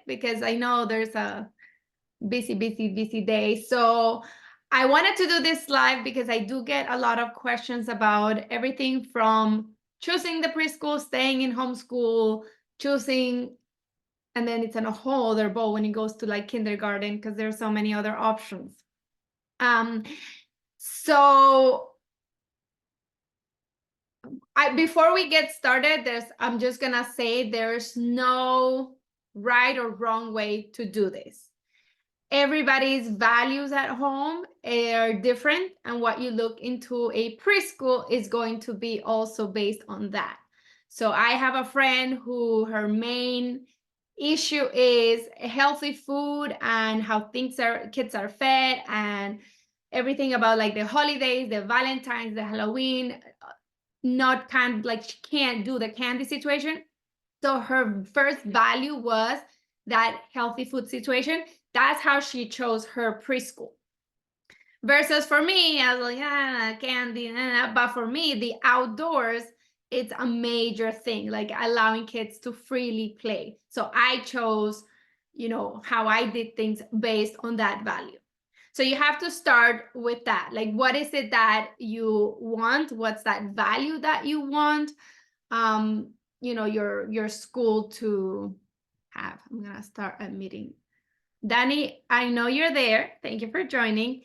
because I know there's a busy day. So I wanted to do this live because I do get a lot of questions about everything from choosing the preschool, staying in homeschool, choosing, and then it's on a whole other ball when it goes to like kindergarten because there's so many other options. So before we get started, I'm just gonna say there's no right or wrong way to do this. Everybody's values at home are different, and what you look into a preschool is going to be also based on that. So I have a friend who her main issue is healthy food and how kids are fed and everything about like the holidays, the Valentine's, the Halloween, not like she can't do the candy situation. So her first value was that healthy food situation. That's how she chose her preschool. Versus for me, I was like, candy. But for me, the outdoors, it's a major thing, like allowing kids to freely play. So I chose, how I did things based on that value. So you have to start with that. Like, what is it that you want? What's that value that you want? Your school to have. I'm gonna start a meeting. Danny, I know you're there. Thank you for joining.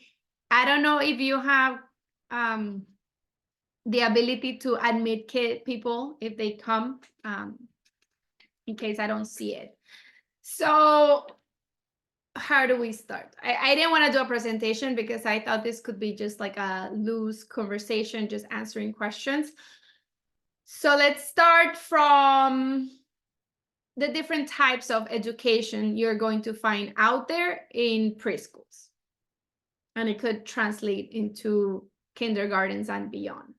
I don't know if you have the ability to admit people if they come, in case I don't see it. So how do we start? I didn't want to do a presentation because I thought this could be just like a loose conversation, just answering questions. So let's start from the different types of education you're going to find out there in preschools. And it could translate into kindergartens and beyond.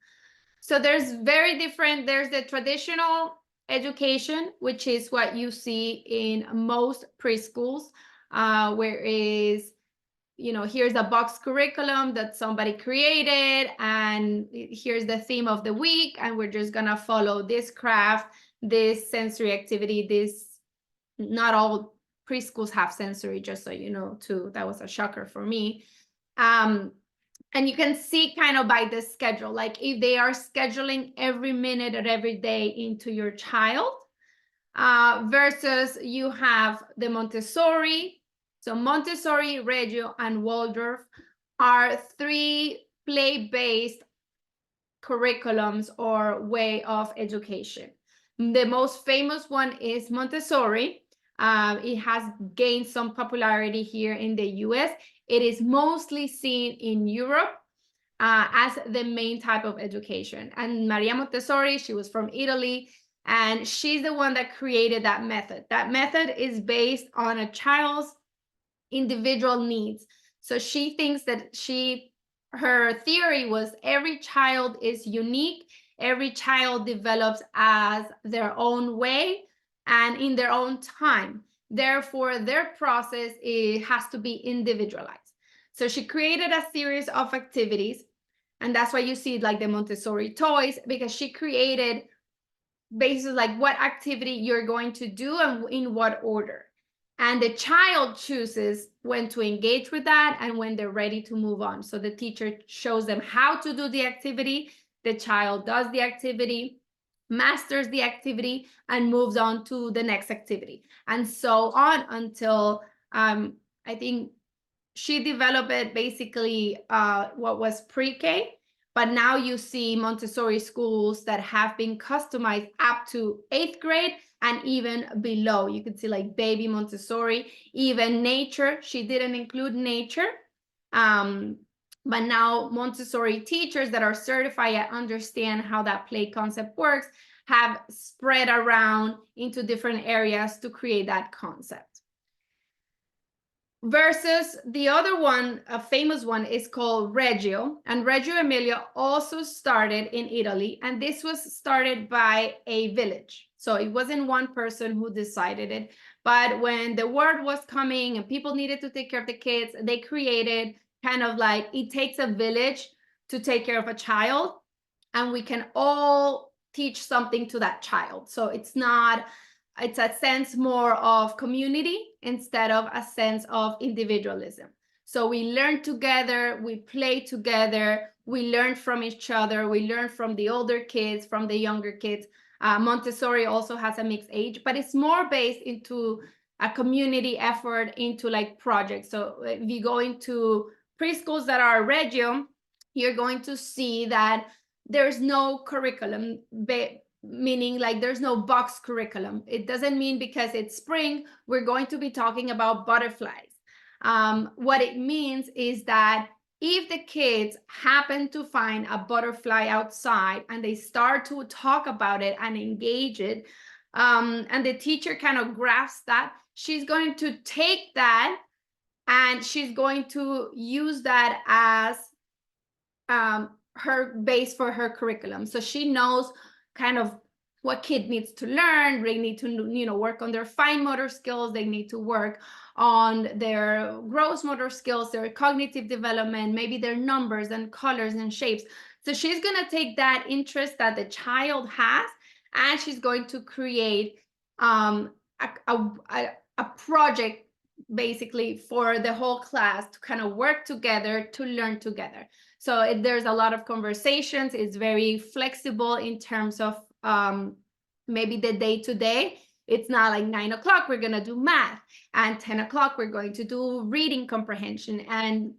So there's the traditional education, which is what you see in most preschools, where is, here's a box curriculum that somebody created, and here's the theme of the week, and we're just gonna follow this craft, this sensory activity, not all preschools have sensory, just so you know, too. That was a shocker for me. And you can see kind of by the schedule, like if they are scheduling every minute or every day into your child, versus you have the Montessori. So Montessori, Reggio, and Waldorf are 3 play-based curriculums or way of education. The most famous one is Montessori. It has gained some popularity here in the US. It is mostly seen in Europe as the main type of education. And Maria Montessori, she was from Italy, and she's the one that created that method. That method is based on a child's individual needs. So she thinks that her theory was every child is unique, every child develops as their own way and in their own time. Therefore, their process has to be individualized. So she created a series of activities, and that's why you see like the Montessori toys, because she created basically like what activity you're going to do and in what order. And the child chooses when to engage with that and when they're ready to move on. So the teacher shows them how to do the activity, the child does the activity, masters the activity, and moves on to the next activity. And so on until I think she developed it basically what was pre-K, but now you see Montessori schools that have been customized up to 8th grade and even below. You can see like baby Montessori, even nature. She didn't include nature. But now Montessori teachers that are certified and understand how that play concept works have spread around into different areas to create that concept. Versus the other one, a famous one, is called Reggio. And Reggio Emilia also started in Italy. And this was started by a village. So it wasn't one person who decided it. But when the word was coming and people needed to take care of the kids, they created kind of like, it takes a village to take care of a child. And we can all teach something to that child. So it's not it's a sense more of community instead of a sense of individualism. So we learn together, we play together, we learn from each other, we learn from the older kids, from the younger kids. Montessori also has a mixed age, but it's more based into a community effort, into like projects. So if you go into preschools that are Reggio, you're going to see that there's no curriculum, meaning like there's no box curriculum. It doesn't mean because it's spring, we're going to be talking about butterflies. What it means is that if the kids happen to find a butterfly outside and they start to talk about it and engage it, and the teacher kind of grasps that, she's going to take that and she's going to use that as her base for her curriculum. So she knows kind of what kid needs to learn. They need to, work on their fine motor skills. They need to work on their gross motor skills, their cognitive development, maybe their numbers and colors and shapes. So she's going to take that interest that the child has, and she's going to create a project basically for the whole class to kind of work together, to learn together. So there's a lot of conversations. It's very flexible in terms of maybe the day-to-day. It's not like 9 o'clock, we're going to do math, and 10 o'clock, we're going to do reading comprehension, and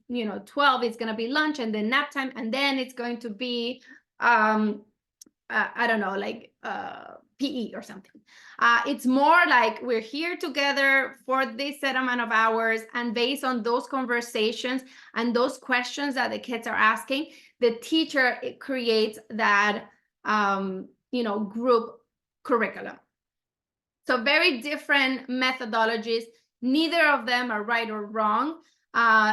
12 is going to be lunch and then nap time, and then it's going to be, I don't know, like PE or something. It's more like we're here together for this set amount of hours, and based on those conversations and those questions that the kids are asking, the teacher creates that group curriculum. So very different methodologies. Neither of them are right or wrong.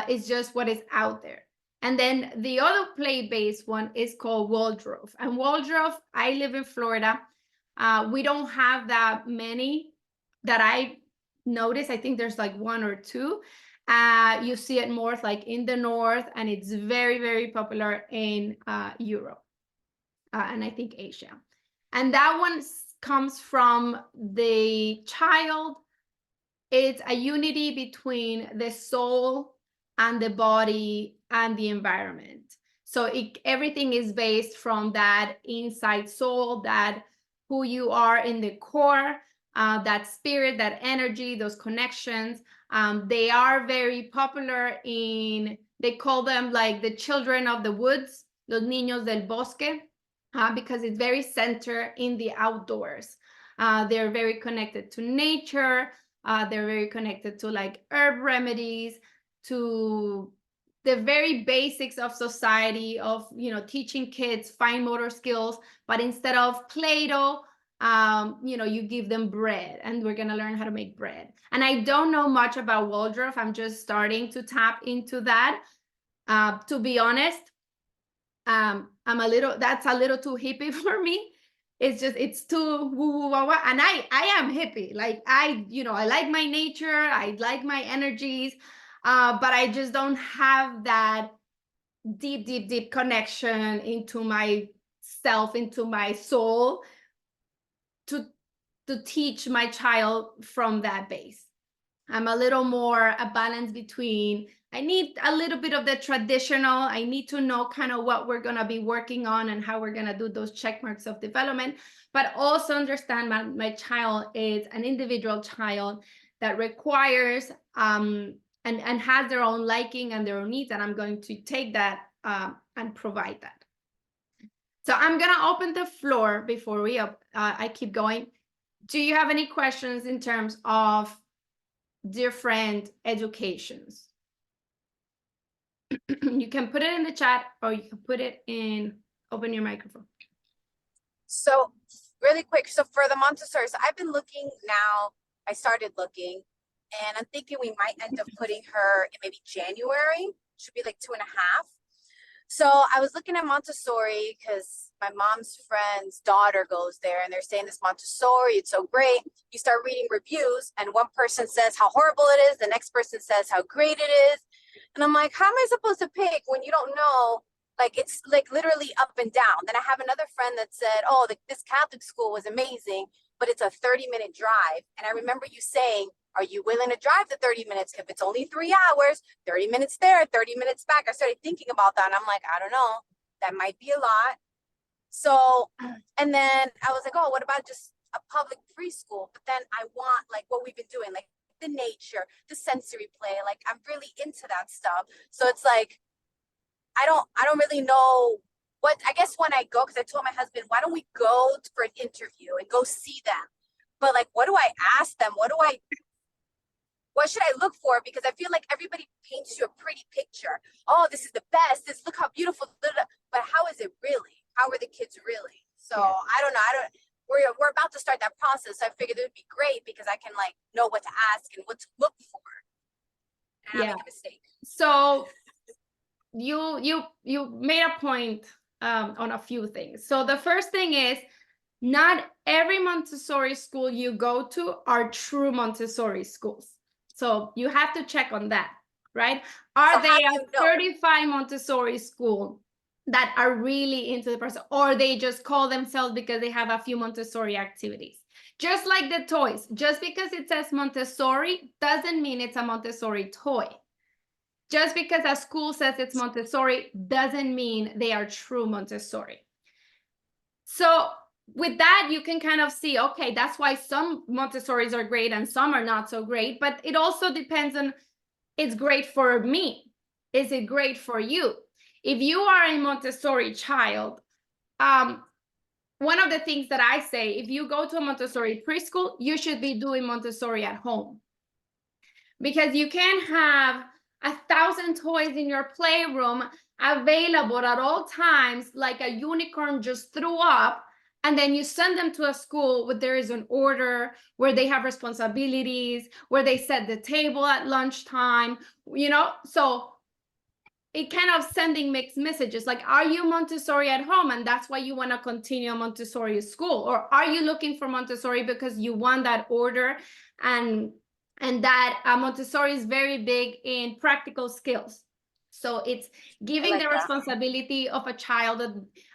It's just what is out there. And then the other play-based one is called Waldorf. And Waldorf, I live in Florida. We don't have that many that I notice. I think there's like 1 or 2. You see it more like in the north, and it's very, very popular in Europe and I think Asia. And that one comes from the child. It's a unity between the soul and the body and the environment. So everything is based from that inside soul, that who you are in the core, that spirit, that energy, those connections. They are very popular they call them like the children of the woods, los niños del bosque, because it's very centered in the outdoors. They're very connected to nature. They're very connected to like herb remedies, to the very basics of society, of teaching kids fine motor skills. But instead of Play-Doh, you give them bread, and we're gonna learn how to make bread. And I don't know much about Waldorf. I'm just starting to tap into that. To be honest, that's a little too hippie for me. It's too woo woo wah wah, and I am hippie. Like I like my nature, I like my energies, but I just don't have that deep connection into myself, into my soul, to teach my child from that base. I'm a little more a balance between, I need a little bit of the traditional. I need to know kind of what we're going to be working on and how we're going to do those check marks of development, but also understand my child is an individual child that requires and has their own liking and their own needs, and I'm going to take that and provide that. So I'm going to open the floor before I keep going. Do you have any questions in terms of different educations? You can put it in the chat, or you can put it open your microphone. So really quick, so for the Montessori, so I've been looking now, I started looking, and I'm thinking we might end up putting her in maybe January, should be like 2.5. So I was looking at Montessori because my mom's friend's daughter goes there, and they're saying this Montessori, it's so great. You start reading reviews, and one person says how horrible it is, the next person says how great it is. And I'm like, how am I supposed to pick when you don't know? Like, it's like literally up and down. Then I have another friend that said, oh, this Catholic school was amazing. but it's a 30-minute drive. And I remember you saying, are you willing to drive the 30 minutes? If it's only 3 hours, 30 minutes there, 30 minutes back. I started thinking about that. And I'm like, I don't know, that might be a lot. So, and then I was like, oh, what about just a public preschool? But then I want like what we've been doing, like the nature, the sensory play. Like I'm really into that stuff. So it's like, I don't really know what, I guess when I go, because I told my husband, why don't we go for an interview and go see them? But like, what do I ask them? What should I look for? Because I feel like everybody paints you a pretty picture. Oh, this is the best. Look how beautiful. But how is it really? How are the kids really? So I don't know. We're about to start that process. So I figured it would be great because I can like know what to ask and what to look for. And not make a mistake. So you made a point on a few things. So the first thing is, not every Montessori school you go to are true Montessori schools. So you have to check on that, right? Are they a certified Montessori school that are really into the process, or they just call themselves because they have a few Montessori activities? Just like the toys, just because it says Montessori doesn't mean it's a Montessori toy. Just because a school says it's Montessori doesn't mean they are true Montessori. So with that, you can kind of see, okay, that's why some Montessoris are great and some are not so great, but it also depends on, it's great for me. Is it great for you? If you are a Montessori child, one of the things that I say, if you go to a Montessori preschool, you should be doing Montessori at home. Because you can't have 1,000 toys in your playroom available at all times, like a unicorn just threw up, and then you send them to a school where there is an order, where they have responsibilities, where they set the table at lunchtime, so it kind of sending mixed messages. Like, are you Montessori at home and that's why you want to continue Montessori school? Or are you looking for Montessori because you want that order and that Montessori is very big in practical skills? So it's giving the responsibility of a child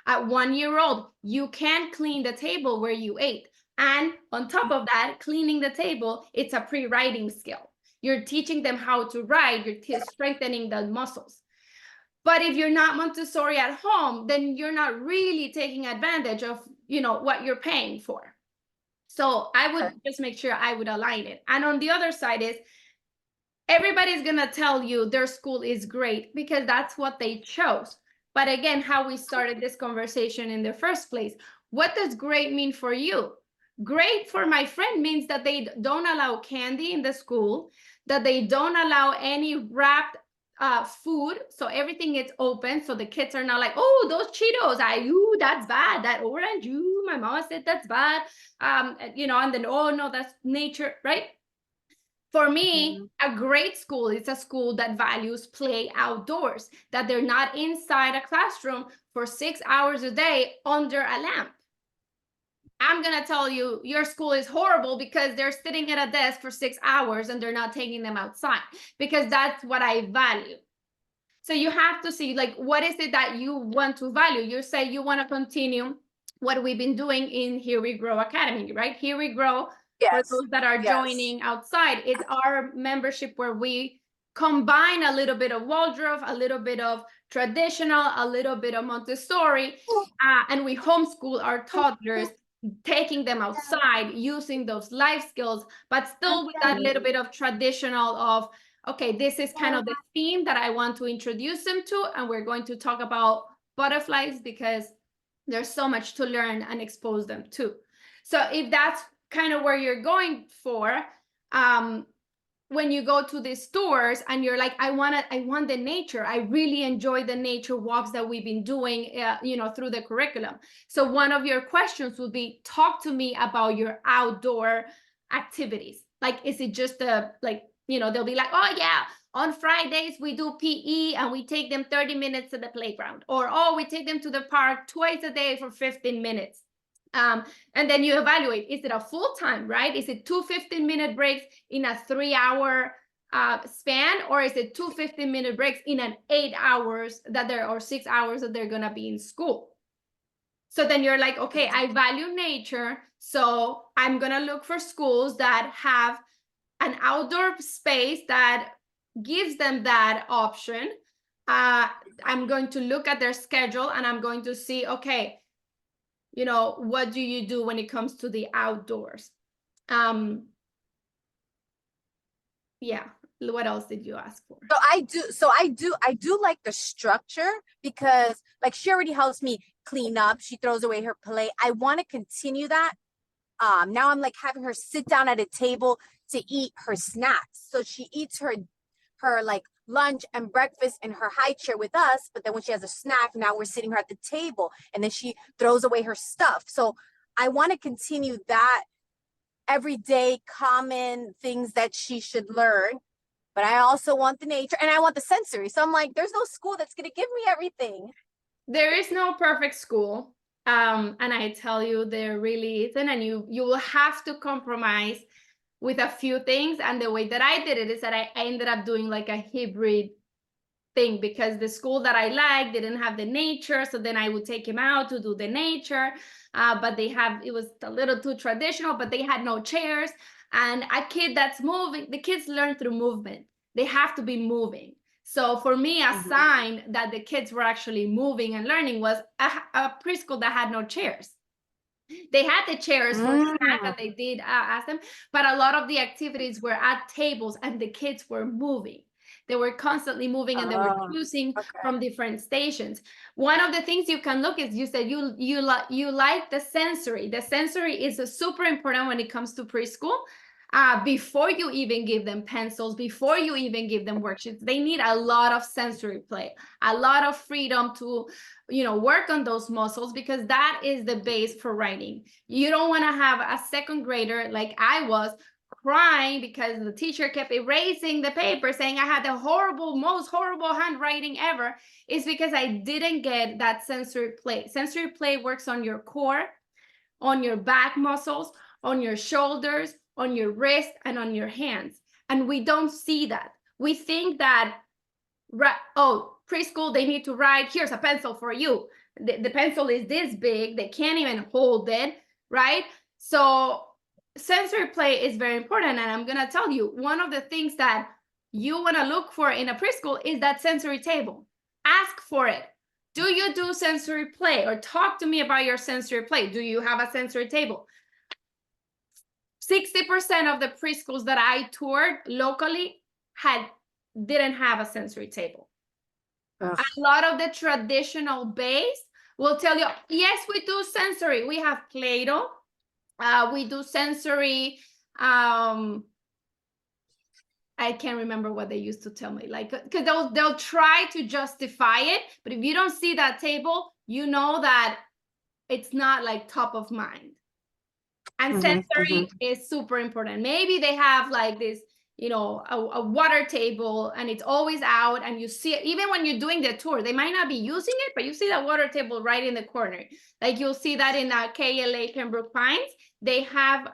at 1 year old. You can clean the table where you ate. And on top of that, cleaning the table, it's a pre-writing skill. You're teaching them how to write, you're strengthening the muscles. But if you're not Montessori at home, then you're not really taking advantage of, what you're paying for. So I would just make sure I would align it. And on the other side is, everybody's going to tell you their school is great because that's what they chose. But again, how we started this conversation in the first place, what does great mean for you? Great for my friend means that they don't allow candy in the school, that they don't allow any wrapped food, so everything is open, so the kids are not like, oh, those Cheetos, that's bad, that orange, my mama said that's bad, and then, oh no, that's nature, right? For me, a great school is a school that values play outdoors, that they're not inside a classroom for 6 hours a day under a lamp. I'm going to tell you, your school is horrible because they're sitting at a desk for 6 hours and they're not taking them outside, because that's what I value. So you have to see, like, what is it that you want to value? You say you want to continue what we've been doing in Here We Grow Academy, right? Here We Grow, for those that are joining outside, it's our membership where we combine a little bit of Waldorf, a little bit of traditional, a little bit of Montessori, and we homeschool our toddlers, taking them outside, using those life skills, but still with that little bit of traditional of, okay, this is kind of the theme that I want to introduce them to, and we're going to talk about butterflies because there's so much to learn and expose them to. So if that's kind of where you're going for, when you go to these stores and you're like, I want the nature. I really enjoy the nature walks that we've been doing, through the curriculum. So one of your questions would be, talk to me about your outdoor activities. Like, is it just they'll be like, oh yeah, on Fridays we do PE and we take them 30 minutes to the playground, or, oh, we take them to the park twice a day for 15 minutes. And then you evaluate, is it a full-time, right? Is it 2 15-minute breaks in a 3-hour span, or is it 2 15-minute breaks in an 8 hours or 6 hours that they're going to be in school? So then you're like, okay, I value nature, so I'm gonna look for schools that have an outdoor space that gives them that option. I'm going to look at their schedule and I'm going to see, okay, you know, what do you do when it comes to the outdoors? Yeah, what else did you ask for? So I do like the structure, because like she already helps me clean up. She throws away her plate. I want to continue that. Now I'm like having her sit down at a table to eat her snacks. So she eats her like lunch and breakfast in her high chair with us, but then when she has a snack, now we're sitting her at the table, and then she throws away her stuff. So I want to continue that everyday common things that she should learn, but I also want the nature and I want the sensory. So I'm like, there's no school that's going to give me everything. There is no perfect school. And I tell you, there really isn't. And you will have to compromise with a few things. And the way that I did it is that I ended up doing like a hybrid thing, because the school that I liked didn't have the nature. So then I would take him out to do the nature. But it was a little too traditional, but they had no chairs. And a kid that's moving, the kids learn through movement. They have to be moving. So for me, a sign that the kids were actually moving and learning was a preschool that had no chairs. They had the chairs for snack and they did ask them, but a lot of the activities were at tables and the kids were moving. They were constantly moving and they were choosing from different stations. One of the things you can look is, you said you like the sensory. The sensory is super important when it comes to preschool. Before you even give them pencils, before you even give them worksheets, they need a lot of sensory play, a lot of freedom to, you know, work on those muscles, because that is the base for writing. You don't want to have a second grader like I was crying because the teacher kept erasing the paper, saying I had the most horrible handwriting ever. Is because I didn't get that sensory play. Sensory play works on your core, on your back muscles, on your shoulders, on your wrist, and on your hands. And we don't see that. We think that, oh, preschool, they need to write, here's a pencil for you. The pencil is this big, they can't even hold it, right? So sensory play is very important. And I'm gonna tell you, one of the things that you wanna look for in a preschool is that sensory table. Ask for it. Do you do sensory play? Or talk to me about your sensory play. Do you have a sensory table? 60% of the preschools that I toured locally didn't have a sensory table. Ugh. A lot of the traditional base will tell you, yes, we do sensory. We have Play-Doh. We do sensory. I can't remember what they used to tell me, like, because they'll try to justify it, but if you don't see that table, you know that it's not like top of mind. And sensory is super important. Maybe they have like this, you know, a water table and it's always out, and you see it even when you're doing the tour. They might not be using it, but you see that water table right in the corner. Like you'll see that in KLA, Pembroke Pines. They have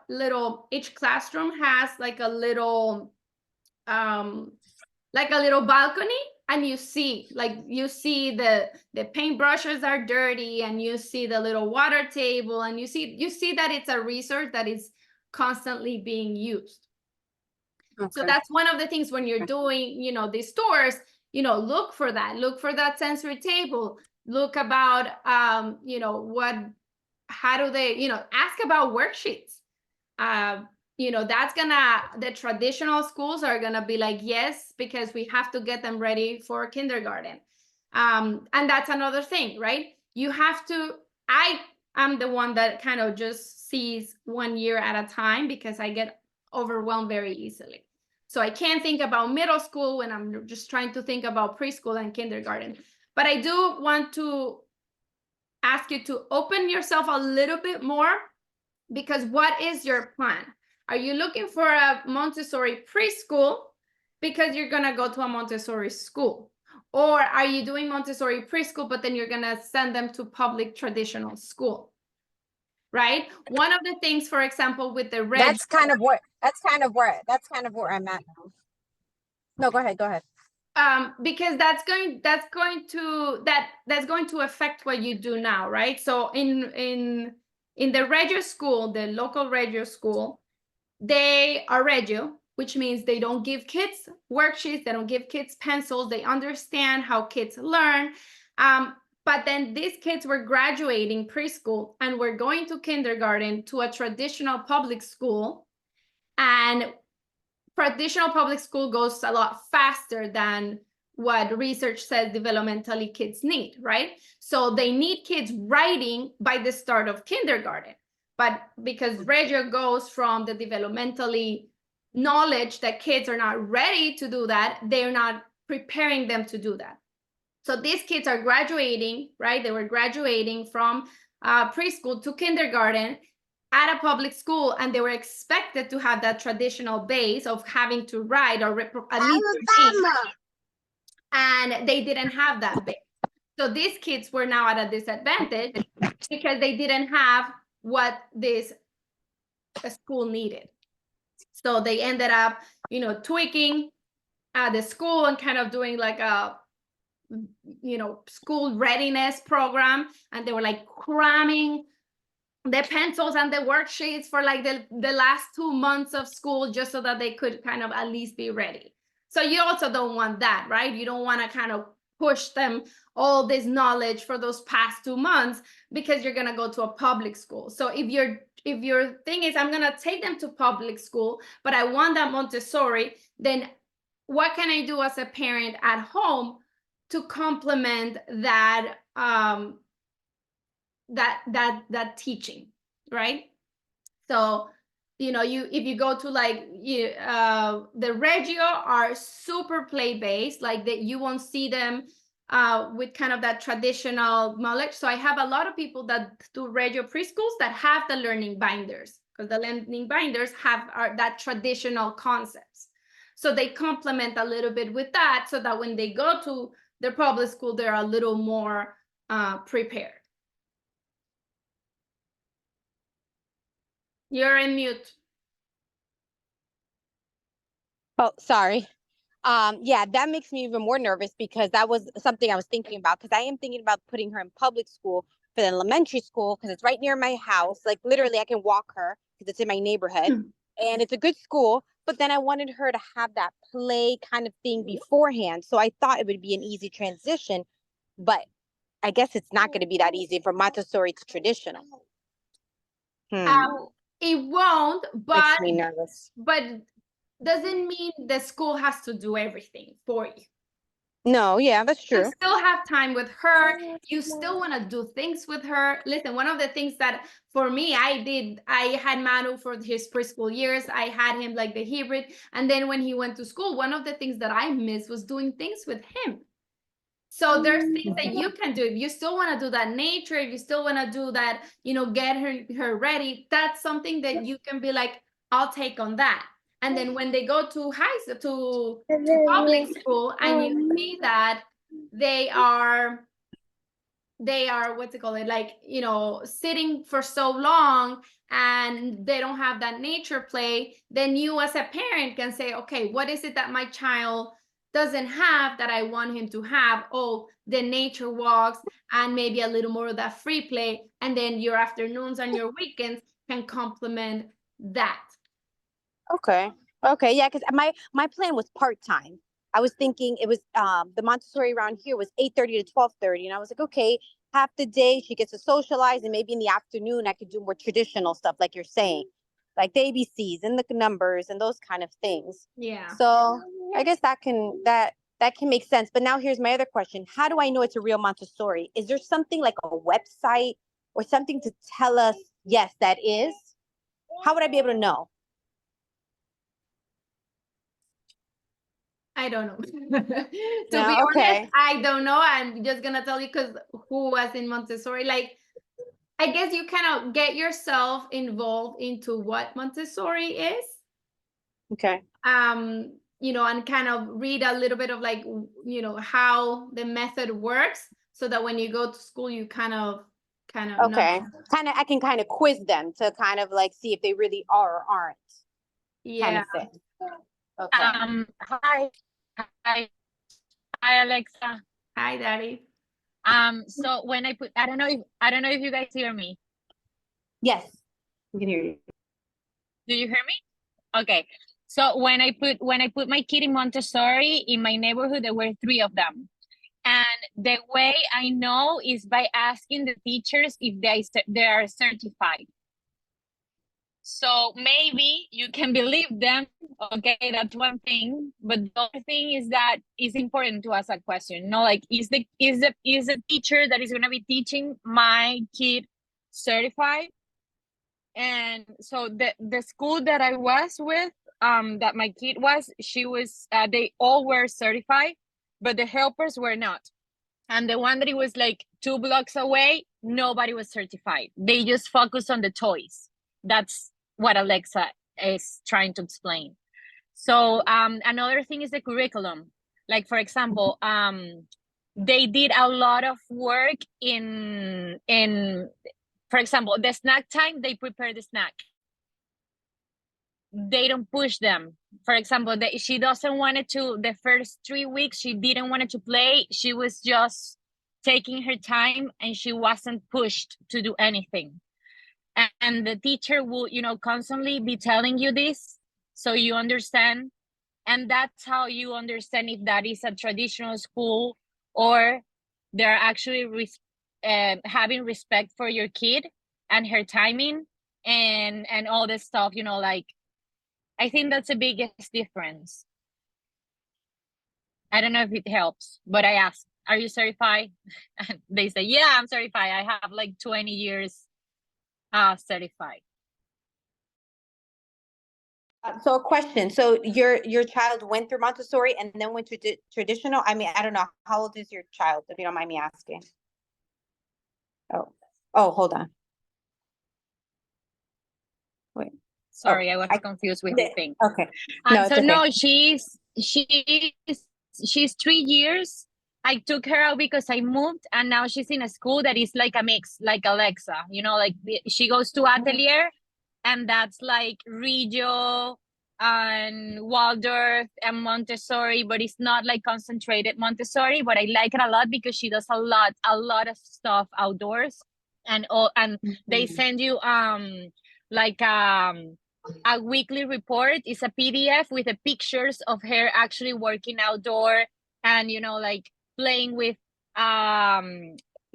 each classroom has like a little balcony, and you see the paintbrushes are dirty, and you see the little water table, and you see that it's a resource that is constantly being used. So that's one of the things when you're doing, you know, these tours, you know, look for that sensory table. Look about you know, how do they, you know, ask about worksheets. You know, the traditional schools are gonna be like, yes, because we have to get them ready for kindergarten. And that's another thing, right? You have to, I'm the one that kind of just sees 1 year at a time, because I get overwhelmed very easily. So I can't think about middle school when I'm just trying to think about preschool and kindergarten. But I do want to ask you to open yourself a little bit more, because what is your plan? Are you looking for a Montessori preschool because you're going to go to a Montessori school? Or are you doing Montessori preschool, but then you're going to send them to public traditional school? Right? One of the things, for example, with the red. That's kind of where I'm at now. No, go ahead. Because that's going to affect what you do now, right? So in the Regio school, the local Regio school, they are Regio, which means they don't give kids worksheets, they don't give kids pencils, they understand how kids learn. But then these kids were graduating preschool and were going to kindergarten to a traditional public school, and traditional public school goes a lot faster than what research says developmentally kids need, right? So they need kids writing by the start of kindergarten. But because Regio goes from the developmentally knowledge that kids are not ready to do that, they're not preparing them to do that. So these kids are graduating, right? They were graduating from preschool to kindergarten at a public school, and they were expected to have that traditional base of having to write or at least read, and they didn't have that base. So these kids were now at a disadvantage because they didn't have what this school needed. So they ended up, tweaking the school and kind of doing like a school readiness program, and they were like cramming the pencils and the worksheets for like the last 2 months of school just so that they could kind of at least be ready. So you also don't want that, right? You don't want to kind of push them all this knowledge for those past 2 months because you're going to go to a public school. So if your thing is, I'm going to take them to public school, but I want that Montessori, then what can I do as a parent at home to complement that that teaching, right? So if you go to like the Regio are super play based, like that you won't see them with kind of that traditional knowledge. So I have a lot of people that do Regio preschools that have the learning binders, because the learning binders have that traditional concepts. So they complement a little bit with that, so that when they go to the public school, they're a little more prepared. You're in mute. Oh, sorry. Yeah, that makes me even more nervous because that was something I was thinking about, because I am thinking about putting her in public school for the elementary school because it's right near my house. Like literally I can walk her because it's in my neighborhood and it's a good school. But then I wanted her to have that play kind of thing beforehand. So I thought it would be an easy transition, but I guess it's not going to be that easy from Montessori to traditional. It won't, but makes me nervous. But doesn't mean the school has to do everything for you. No, yeah, that's true. You still have time with her. You still want to do things with her. Listen, one of the things that for me, I had Manu for his preschool years. I had him like the hybrid. And then when he went to school, one of the things that I missed was doing things with him. So there's things that you can do. If you still want to do that nature, if you still want to do that, get her ready, that's something that you can be like, I'll take on that. And then when they go to public school and you see that they are what's it called, like, sitting for so long and they don't have that nature play, then you as a parent can say, okay, what is it that my child doesn't have that I want him to have? Oh, the nature walks and maybe a little more of that free play, and then your afternoons and your weekends can complement that. Okay. Yeah, because my plan was part-time. I was thinking it was the Montessori around here was 8:30 to 12:30, and I was like, okay, half the day she gets to socialize, and maybe in the afternoon I could do more traditional stuff, like you're saying, like the ABCs and the numbers and those kind of things. Yeah. So I guess that can make sense. But now here's my other question: how do I know it's a real Montessori? Is there something like a website or something to tell us, yes, that is? How would I be able to know? I don't know. To be okay. honest, I don't know. I'm just gonna tell you because who was in Montessori. Like, I guess you kind of get yourself involved into what Montessori is. Okay. And kind of read a little bit of like, how the method works, so that when you go to school, you kind of okay. know. I can kind of quiz them to kind of like see if they really are or aren't. Yeah. Kind of thing. Okay. Hi. Hi, Alexa. Hi, Daddy. So when I put, I don't know if you guys hear me. Yes, we can hear you. Do you hear me? Okay. So when I put my kid in Montessori in my neighborhood, there were 3 of them. And the way I know is by asking the teachers if they are certified. So maybe you can believe them. Okay, that's one thing. But the other thing is that it's important to ask that question. You know, like is the teacher that is going to be teaching my kid certified? And so the school that I was with, that my kid was, she was, they all were certified, but the helpers were not. And the one that it was like 2 blocks away, nobody was certified. They just focused on the toys. That's what Alexa is trying to explain. So another thing is the curriculum. Like for example, they did a lot of work in for example, the snack time, they prepare the snack. They don't push them. For example, she doesn't want it to, the first 3 weeks, she didn't want it to play. She was just taking her time and she wasn't pushed to do anything. And the teacher will, you know, constantly be telling you this so you understand. And that's how you understand if that is a traditional school or they're actually having respect for your kid and her timing and all this stuff, you know, like I think that's the biggest difference. I don't know if it helps, but I asked, are you certified? And they say, yeah, I'm certified. I have like 20 years certified. So a question. So your child went through Montessori and then went to traditional? I mean, I don't know. How old is your child, if you don't mind me asking? Oh, hold on. Wait. Sorry, I was confused with the thing. Okay. No, so it's okay. no, she's 3 years. I took her out because I moved, and now she's in a school that is like a mix, like Alexa. You know, like she goes to Atelier, and that's like Regio and Waldorf and Montessori, but it's not like concentrated Montessori. But I like it a lot because she does a lot of stuff outdoors, and they send you like a weekly report. Is a PDF with the pictures of her actually working outdoor and, you know, like playing with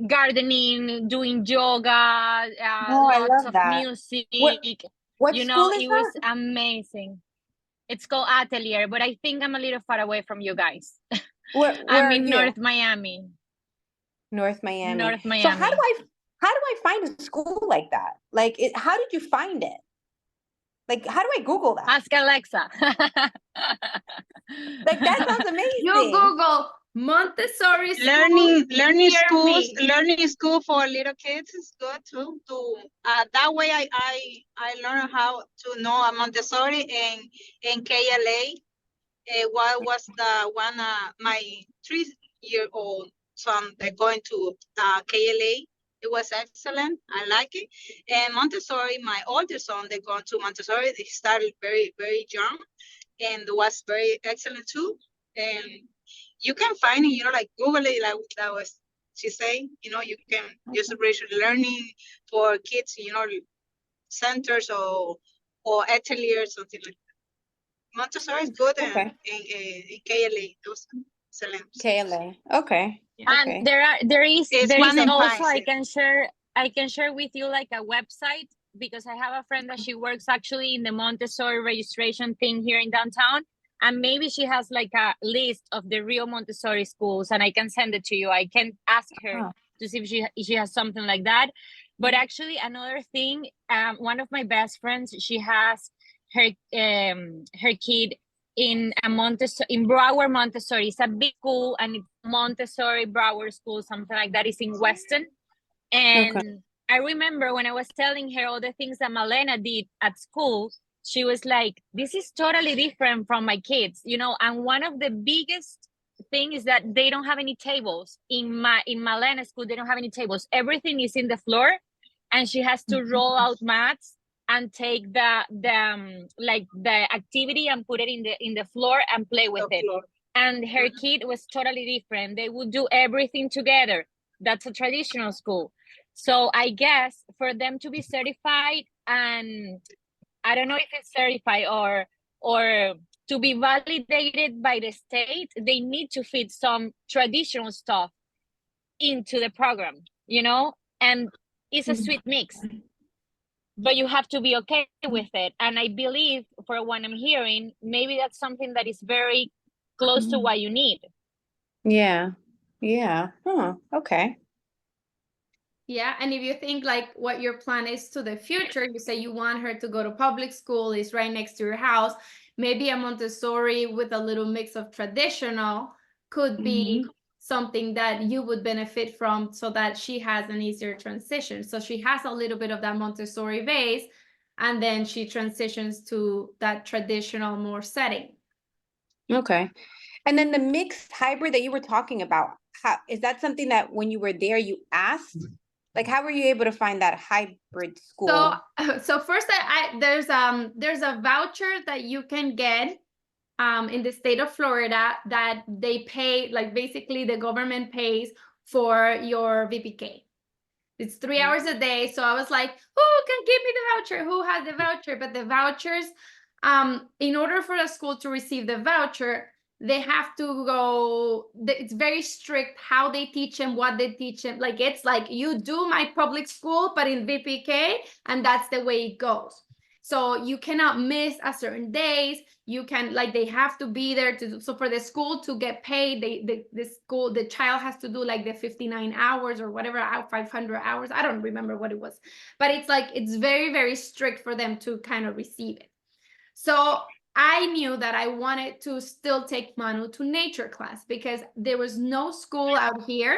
gardening, doing yoga, I lots love of that. music. What You school know, is it was that? amazing. It's called Atelier, but I think I'm a little far away from you guys. Where I'm are in you? North Miami. North Miami. North Miami. So how do I find a school like that? Like, how did you find it? Like, how do I Google that? Ask Alexa. Like, that sounds amazing. You Google Montessori school learning near schools, me. learning school for little kids is good too. That way I learned how to know a Montessori and KLA. What was the one my 3-year-old son they're going to KLA. It was excellent. I like it. And Montessori, my older son, they're going to Montessori. They started very, very young and it was very excellent too. And you can find it, you know, like Google it, like that was she saying, you know, you can use the learning for kids, you know, centers or ateliers, something like that. Montessori is good and KLA, those excellent. KLA. Okay. And Okay. there is one in also Pines. I can share with you like a website because I have a friend that she works actually in the Montessori registration thing here in downtown, and maybe she has like a list of the real Montessori schools, and I can send it to you. I can ask her to see if she has something like that. But actually, another thing, one of my best friends, she has her kid in a Montessori, in Broward Montessori. It's a big school, and it's Montessori Broward School, something like that. Is in Weston. And I remember when I was telling her all the things that Malena did at school, she was like, this is totally different from my kids, you know. And one of the biggest thing is that they don't have any tables in Malena's school. They don't have any tables. Everything is in the floor, and she has to roll out mats and take the like the activity and put it in the floor and play with it. and her kid was totally different. They would do everything together. That's a traditional school. So I guess for them to be certified, and I don't know if it's certified or to be validated by the state, they need to fit some traditional stuff into the program, you know? And it's a sweet mix, but you have to be okay with it. And I believe, for what I'm hearing, maybe that's something that is very close to what you need. Yeah. Yeah. Huh. Okay. Yeah, and if you think like what your plan is to the future, you say you want her to go to public school, is right next to your house. Maybe a Montessori with a little mix of traditional could be something that you would benefit from, so that she has an easier transition. So she has a little bit of that Montessori base, and then she transitions to that traditional more setting. Okay. And then the mixed hybrid that you were talking about, how is that something that when you were there you asked? Like, how were you able to find that hybrid school? So first, there's a voucher that you can get in the state of Florida that they pay, like basically the government pays for your VPK. It's 3 hours a day. So I was like, who can give me the voucher? Who has the voucher? But the vouchers, in order for a school to receive the voucher, they have to go, it's very strict how they teach them, what they teach them. Like, it's like you do my public school, but in VPK, and that's the way it goes. So you cannot miss a certain days. You can, like, they have to be there to do, so for the school to get paid, the child has to do like the 59 hours or whatever, 500 hours. I don't remember what it was, but it's like, it's very, very strict for them to kind of receive it. So I knew that I wanted to still take Manu to nature class, because there was no school out here.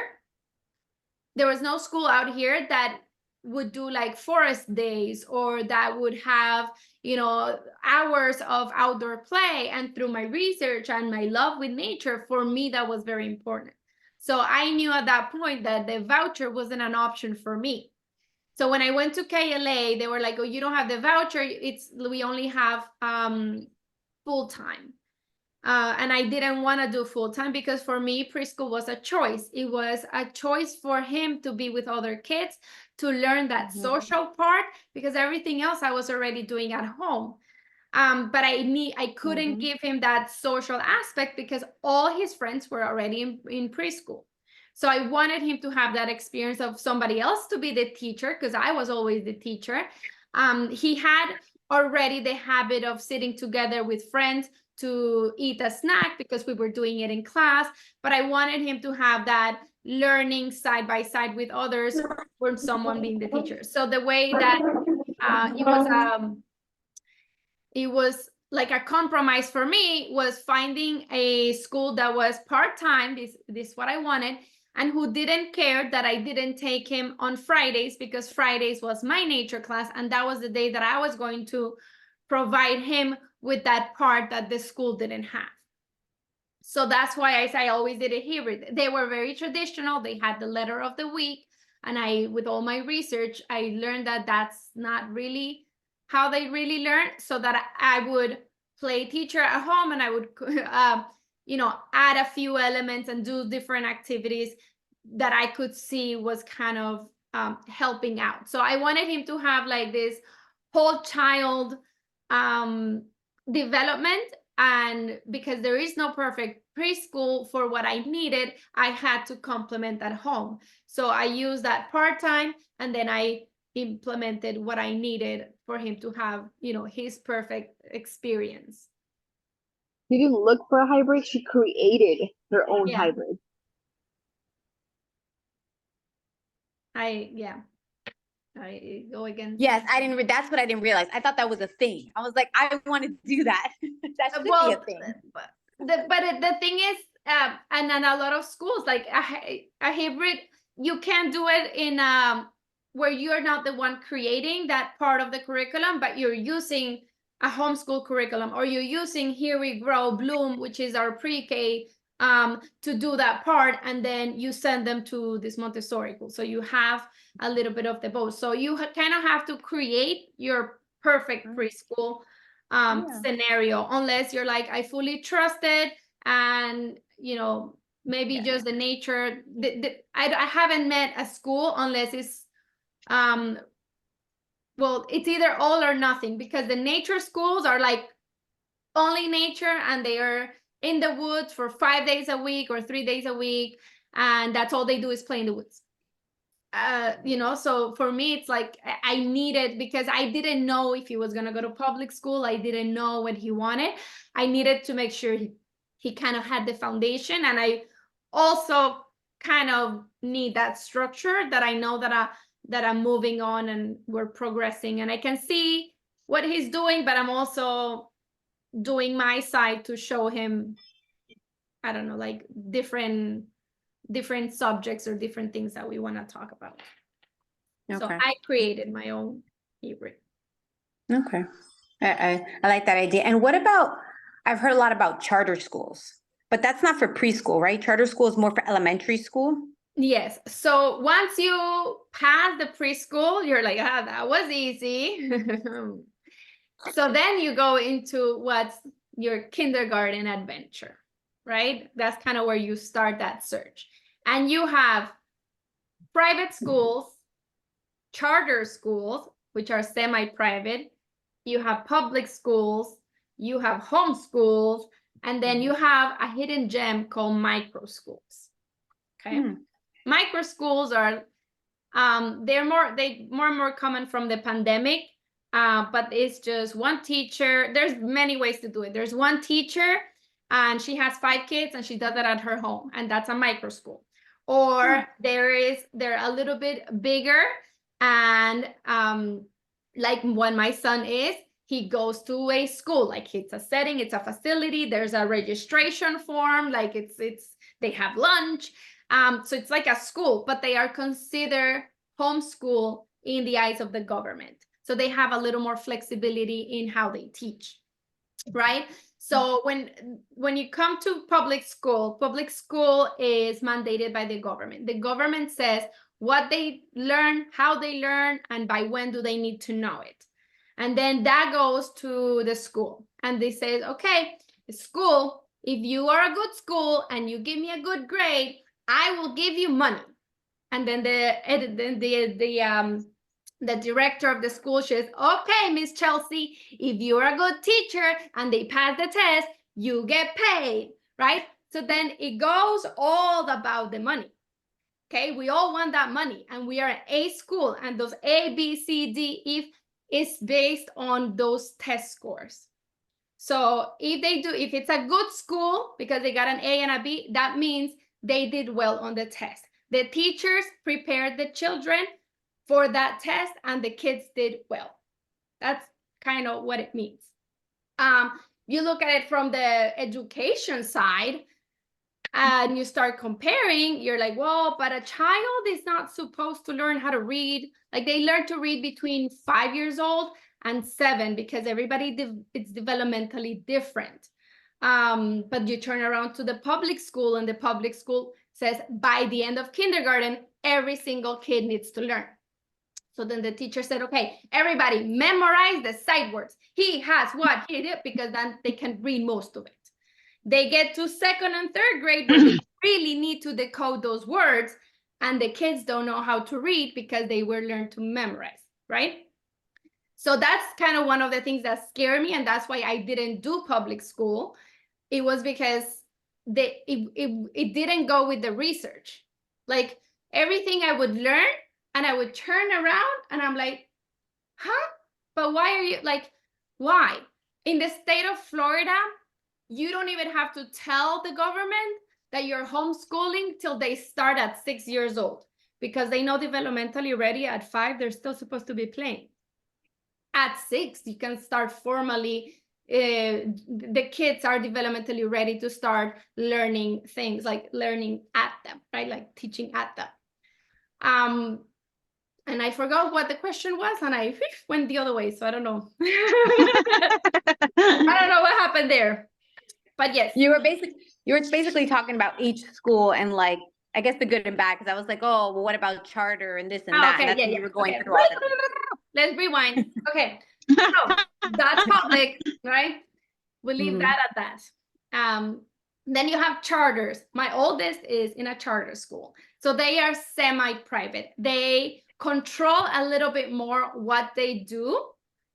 There was no school out here that would do like forest days, or that would have, hours of outdoor play. And through my research and my love with nature, for me, that was very important. So I knew at that point that the voucher wasn't an option for me. So when I went to KLA, they were like, oh, you don't have the voucher. We only have full-time. And I didn't want to do full-time, because for me, preschool was a choice. It was a choice for him to be with other kids, to learn that social part, because everything else I was already doing at home. But I couldn't give him that social aspect, because all his friends were already in preschool. So I wanted him to have that experience of somebody else to be the teacher, because I was always the teacher. He had already the habit of sitting together with friends to eat a snack, because we were doing it in class, but I wanted him to have that learning side by side with others, from someone being the teacher. So the way that it was like a compromise for me was finding a school that was part-time, this is what I wanted, and who didn't care that I didn't take him on Fridays, because Fridays was my nature class, and that was the day that I was going to provide him with that part that the school didn't have. So that's why I always did it hybrid. They were very traditional. They had the letter of the week, and with all my research, I learned that that's not really how they really learn. So that I would play teacher at home, and I would add a few elements and do different activities that I could see was kind of helping out. So I wanted him to have like this whole child development, and because there is no perfect preschool for what I needed, I had to complement at home. So I used that part-time, and then I implemented what I needed for him to have, his perfect experience. She didn't look for a hybrid, she created her own hybrid. I go against. Yes, that's what I didn't realize. I thought that was a thing. I was like, I want to do that. That should be a thing. But the thing is, and in a lot of schools, like a hybrid, you can't do it in where you're not the one creating that part of the curriculum, but you're using a homeschool curriculum, or you're using Here We Grow Bloom, which is our pre-K, to do that part, and then you send them to this Montessori school. So you have a little bit of the both. So you kind of have to create your perfect preschool scenario, unless you're like, I fully trust it, and maybe just the nature. I haven't met a school unless it's well, it's either all or nothing, because the nature schools are like only nature, and they are in the woods for 5 days a week or 3 days a week, and that's all they do is play in the woods. So for me, it's like I needed, because I didn't know if he was going to go to public school. I didn't know what he wanted. I needed to make sure he kind of had the foundation, and I also kind of need that structure, that I know that I'm moving on and we're progressing, and I can see what he's doing, but I'm also doing my side to show him, I don't know, like different subjects or different things that we want to talk about. So Okay. I created my own Hebrew. Okay. I like that idea. And what about, I've heard a lot about charter schools, but that's not for preschool, right? Charter school is more for elementary school. Yes. So once you pass the preschool, you're like, that was easy. So then you go into what's your kindergarten adventure, right? That's kind of where you start that search. And you have private schools, charter schools, which are semi-private. You have public schools, you have homeschools, and then you have a hidden gem called micro schools. Okay. Micro schools are they're more and more common from the pandemic, but it's just one teacher. There's many ways to do it. There's one teacher and she has 5 kids and she does that at her home, and that's a micro school. Or they're a little bit bigger, and like when my son is, he goes to a school, like it's a setting, it's a facility, there's a registration form, like it's they have lunch. So it's like a school, but they are considered homeschool in the eyes of the government. So they have a little more flexibility in how they teach, right? So when you come to public school is mandated by the government. The government says what they learn, how they learn, and by when do they need to know it. And then that goes to the school. And they say, okay, school, if you are a good school and you give me a good grade, I will give you money. And then the director of the school says, okay, Miss Chelsea, if you're a good teacher and they pass the test, you get paid, right? So then it goes all about the money. Okay, we all want that money, and we are an A school, and those A, B, C, D, E is based on those test scores. So if it's a good school because they got an A and a B, that means they did well on the test. The teachers prepared the children for that test and the kids did well. That's kind of what it means. You look at it from the education side and you start comparing, you're like, well, but a child is not supposed to learn how to read. Like they learn to read between 5 years old and 7 because everybody it's developmentally different. But you turn around to the public school, and the public school says by the end of kindergarten, every single kid needs to learn. So then the teacher said, okay, everybody memorize the sight words. He has what he did, because then they can read most of it. They get to 2nd and 3rd grade when they really need to decode those words, and the kids don't know how to read because they were learned to memorize, right? So that's kind of one of the things that scared me, and that's why I didn't do public school. It was because it didn't go with the research. Like everything I would learn, and I would turn around and I'm like, huh? But why are you like, why? In the state of Florida, you don't even have to tell the government that you're homeschooling till they start at 6 years old, because they know developmentally ready at 5, they're still supposed to be playing. At 6, you can start formally, the kids are developmentally ready to start learning things, like learning at them, right? Like teaching at them. And I forgot what the question was, and I went the other way, so I don't know. I don't know what happened there. But yes. You were basically talking about each school and like, I guess the good and bad, because I was like, oh, well, what about charter and this and that? Okay, and that's yeah. you were going Okay. through all that. Let's rewind. Okay, so that's public, right? We'll leave that at that. Then you have charters. My oldest is in a charter school. So they are semi-private. They control a little bit more what they do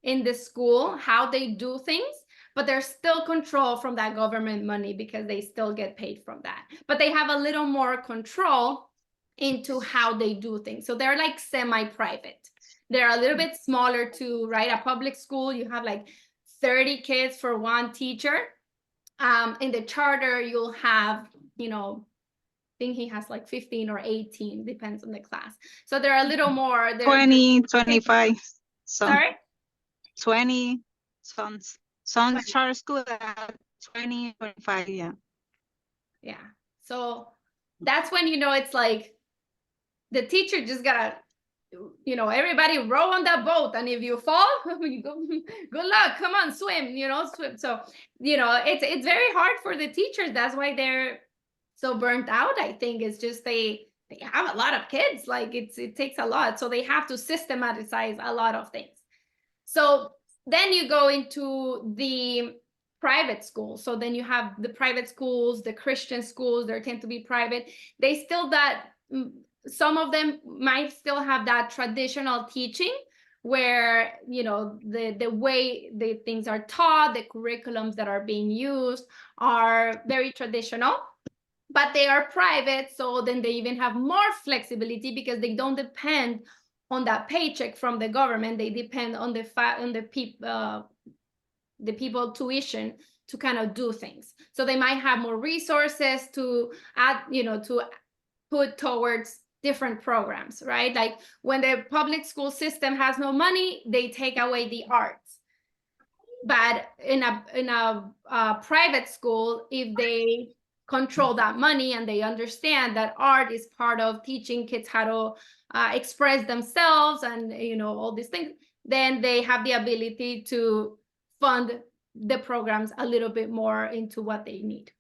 in the school, how they do things, but they're still controlled from that government money because they still get paid from that. But they have a little more control into how they do things. So they're like semi-private. They're a little bit smaller too, right? A public school, you have like 30 kids for one teacher. In the charter, you'll have, you know, I think he has like 15 or 18, depends on the class. So they're a little more. 20, 25. Sorry? 20, some charter school at 20, 25, yeah. Yeah. So that's when, you know, it's like the teacher just gotta, you know, everybody row on that boat, and if you fall, you go, good luck, come on, swim, you know, swim. So, you know, it's very hard for the teachers. That's why they're so burnt out. I think it's just they have a lot of kids, like it takes a lot, so they have to systematize a lot of things. So then you go into the private schools. So then you have the private schools, the Christian schools, they tend to be private. They still some of them might still have that traditional teaching where, you know, the way the things are taught, the curriculums that are being used are very traditional, but they are private. So then they even have more flexibility because they don't depend on that paycheck from the government. They depend on the people tuition to kind of do things. So they might have more resources to add, you know, to put towards different programs, right? Like when the public school system has no money, they take away the arts. But in a private school, if they control that money and they understand that art is part of teaching kids how to express themselves and, you know, all these things, then they have the ability to fund the programs a little bit more into what they need.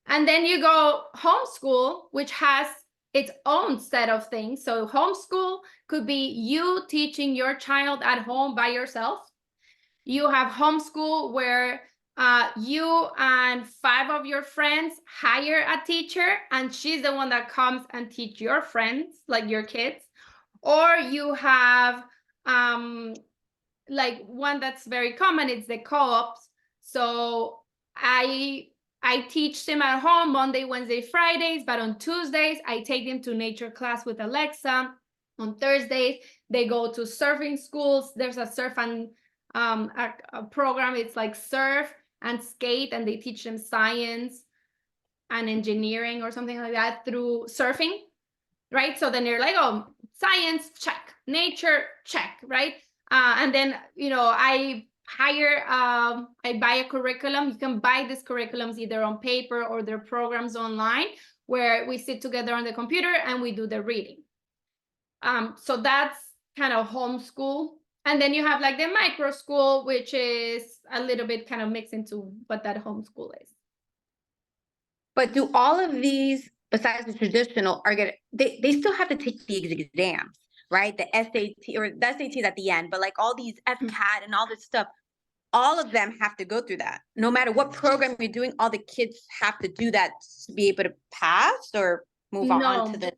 And then you go homeschool, which has its own set of things. So homeschool could be you teaching your child at home by yourself. You have homeschool where you and 5 of your friends hire a teacher, and she's the one that comes and teach your friends, like your kids. Or you have like one that's very common, it's the co-ops. So I teach them at home Monday, Wednesday, Fridays, but on Tuesdays, I take them to nature class with Alexa. On Thursdays, they go to surfing schools. There's a surf and a program. It's like surf and skate, and they teach them science and engineering or something like that through surfing, right? So then they're like, oh, science, check. Nature, check, right? And then, you know, I buy a curriculum. You can buy these curriculums either on paper or their programs online, where we sit together on the computer and we do the reading. So that's kind of homeschool. And then you have like the micro school, which is a little bit kind of mixed into what that homeschool is. But do all of these, besides the traditional, they still have to take the exams, right? The SAT, or the SAT is at the end, but like all these FCAT and all this stuff, all of them have to go through that. No matter what program you're doing, all the kids have to do that to be able to pass or move on to the.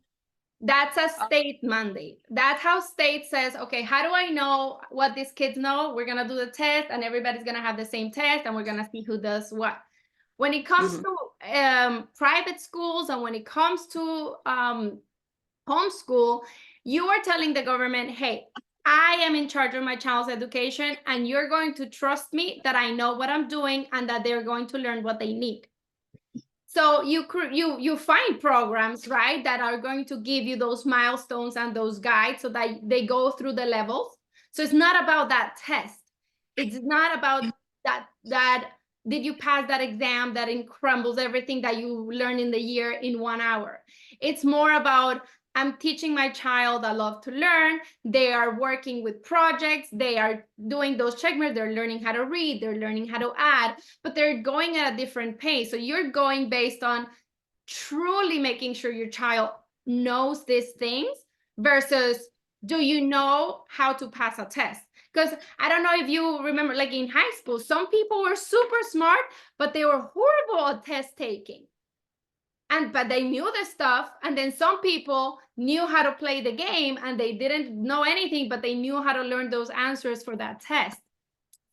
That's a state mandate. That's how state says, okay, how do I know what these kids know? We're going to do the test, and everybody's going to have the same test, and we're going to see who does what. When it comes to private schools, and when it comes to homeschool, you are telling the government, hey, I am in charge of my child's education, and you're going to trust me that I know what I'm doing and that they're going to learn what they need. So you find programs, right, that are going to give you those milestones and those guides so that they go through the levels. So it's not about that test. It's not about that did you pass that exam that crumbles everything that you learn in the year in 1 hour. It's more about, I'm teaching my child I love to learn. They are working with projects. They are doing those checkmarks. They're learning how to read. They're learning how to add, but they're going at a different pace. So you're going based on truly making sure your child knows these things versus do you know how to pass a test? Because I don't know if you remember, like in high school, some people were super smart, but they were horrible at test taking. But they knew the stuff, and then some people knew how to play the game and they didn't know anything, but they knew how to learn those answers for that test.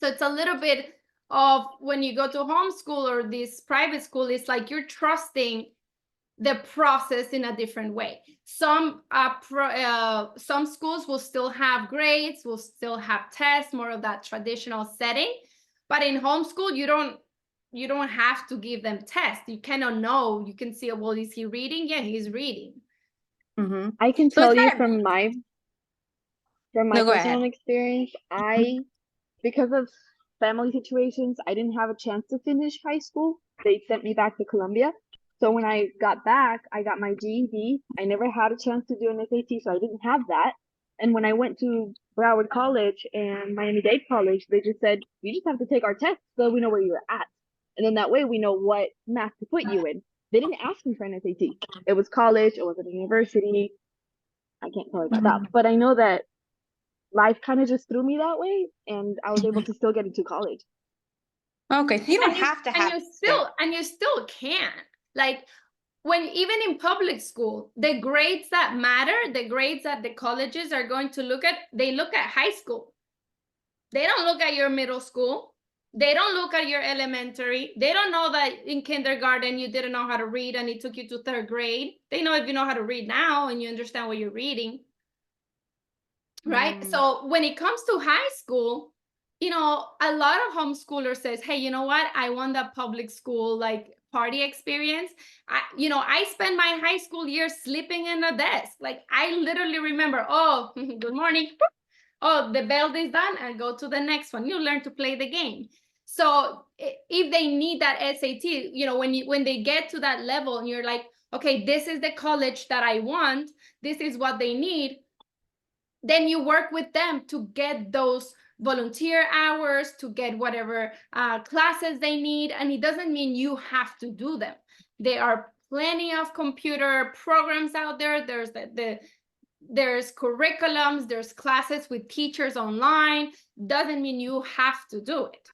So it's a little bit of when you go to homeschool or this private school, it's like you're trusting the process in a different way. Some schools will still have grades, will still have tests, more of that traditional setting. But in homeschool, you don't have to give them tests. You cannot know. You can see, well, is he reading? Yeah, he's reading. Mhm. I can So it's tell you kind of- from my No, go personal ahead. experience, because of family situations, I didn't have a chance to finish high school. They sent me back to Colombia. So when I got back, I got my GED. I never had a chance to do an SAT, so I didn't have that. And when I went to Broward College and Miami-Dade College, they just said, you just have to take our test so we know where you're at. And then that way we know what math to put you in. They didn't ask me for an SAT. It was college, it was at a university. I can't tell you about that. But I know that life kind of just threw me that way, and I was able to still get into college. Okay, so you don't And you- have to have. and you still can. Like when even in public school, the grades that matter, the grades that the colleges are going to look at, they look at high school. They don't look at your middle school. They don't look at your elementary. They don't know that in kindergarten you didn't know how to read and it took you to third grade. They know if you know how to read now and you understand what you're reading. Right? So when it comes to high school, you know, a lot of homeschoolers says, hey, you know what? I want that public school like party experience. I spent my high school years sleeping in a desk. Like I literally remember, oh, good morning. Oh, the bell is done and go to the next one. You learn to play the game. So if they need that SAT, you know, when they get to that level and you're like, okay, this is the college that I want, this is what they need, then you work with them to get those volunteer hours, to get whatever classes they need. And it doesn't mean you have to do them. There are plenty of computer programs out there. There's curriculums, there's classes with teachers online. Doesn't mean you have to do it.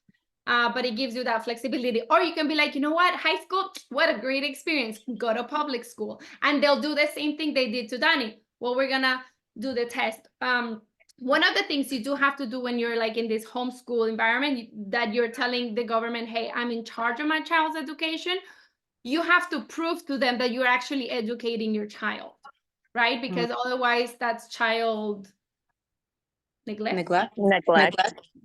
But it gives you that flexibility. Or you can be like, you know what, high school, what a great experience. Go to public school. And they'll do the same thing they did to Danny. Well, we're gonna do the test. One of the things you do have to do when you're like in this homeschool environment, that you're telling the government, hey, I'm in charge of my child's education. You have to prove to them that you're actually educating your child, right? Because otherwise that's child neglect. Neglect.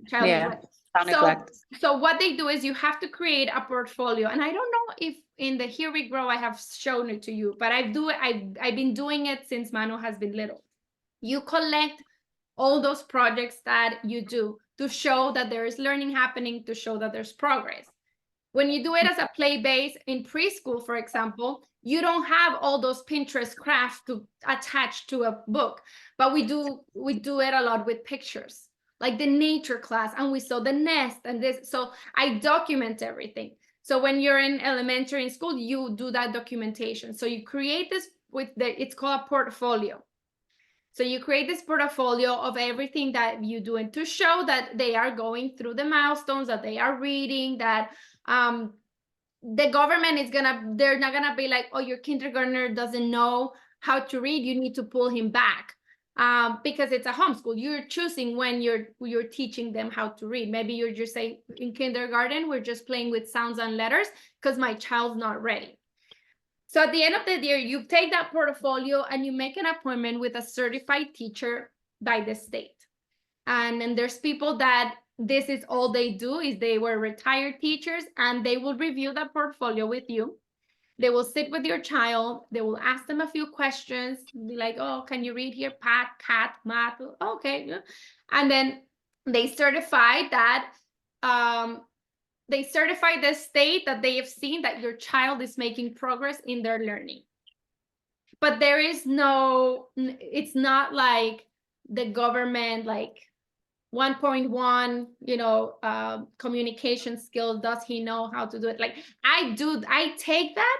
Child Yeah. neglect. Child neglect. So what they do is you have to create a portfolio. And I don't know if in the Here We Grow I have shown it to you, but I've been doing it since Manu has been little. You collect all those projects that you do to show that there is learning happening, to show that there's progress. When you do it as a play base in preschool, for example, you don't have all those Pinterest crafts to attach to a book, but we do it a lot with pictures, like the nature class, and we saw the nest and this. So I document everything. So when you're in elementary and school, you do that documentation. So you create this it's called a portfolio. So you create this portfolio of everything that you do, and to show that they are going through the milestones, that they are reading, that the government they're not gonna be like, oh, your kindergartner doesn't know how to read, you need to pull him back. Because it's a homeschool, you're choosing when you're teaching them how to read. Maybe you're just saying in kindergarten, we're just playing with sounds and letters because my child's not ready. So at the end of the year, you take that portfolio and you make an appointment with a certified teacher by the state. And then there's people that this is all they do, is they were retired teachers, and they will review that portfolio with you. They will sit with your child. They will ask them a few questions, be like, oh, can you read here? Pat, cat, math. Okay. And then they certify that they certify the state that they have seen that your child is making progress in their learning. But there is it's not like the government, like 1.1, communication skills. Does he know how to do it? Like I take that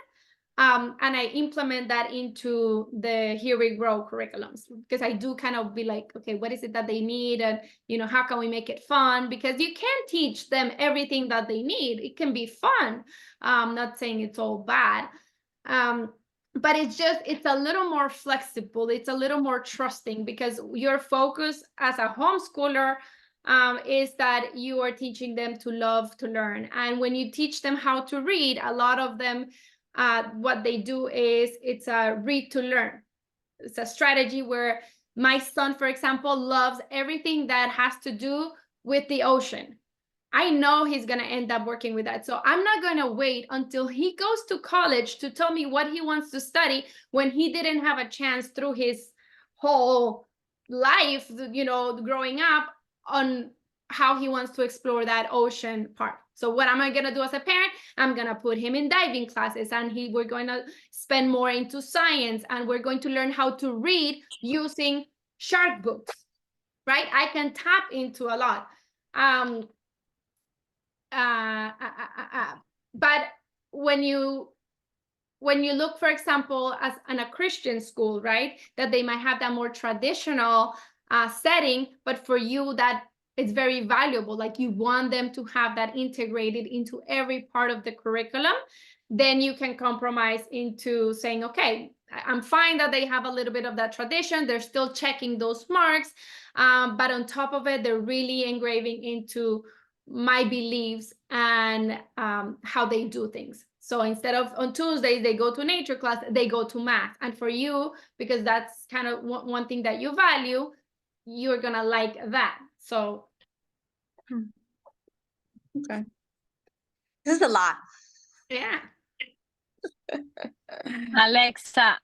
And I implement that into the Here We Grow curriculums, because I do kind of be like, okay, what is it that they need? And, how can we make it fun? Because you can't teach them everything that they need. It can be fun. I'm not saying it's all bad. But it's a little more flexible. It's a little more trusting, because your focus as a homeschooler is that you are teaching them to love to learn. And when you teach them how to read, a lot of them, what they do is it's a read to learn. It's a strategy where my son, for example, loves everything that has to do with the ocean. I know he's going to end up working with that. So I'm not going to wait until he goes to college to tell me what he wants to study when he didn't have a chance through his whole life, growing up, on how he wants to explore that ocean part. So what am I going to do as a parent? I'm going to put him in diving classes, and we're going to spend more into science, and we're going to learn how to read using shark books, right? I can tap into a lot. But when you look, for example, as in a Christian school, right, that they might have that more traditional setting, but for you that it's very valuable, like you want them to have that integrated into every part of the curriculum, then you can compromise into saying, okay, I'm fine that they have a little bit of that tradition, they're still checking those marks, but on top of it, they're really engraving into my beliefs and how they do things. So instead of on Tuesdays, they go to nature class, they go to math. And for you, because that's kind of one thing that you value, you're going to like that. So. Okay. This is a lot. Yeah. Alexa,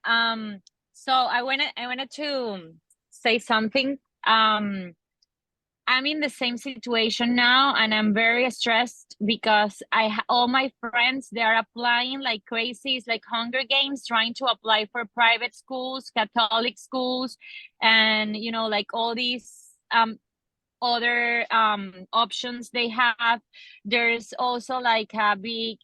so I wanted to say something. I'm in the same situation now, and I'm very stressed because all my friends, they are applying like crazy. It's like Hunger Games, trying to apply for private schools, Catholic schools, and like all these other options they have. There's also like a big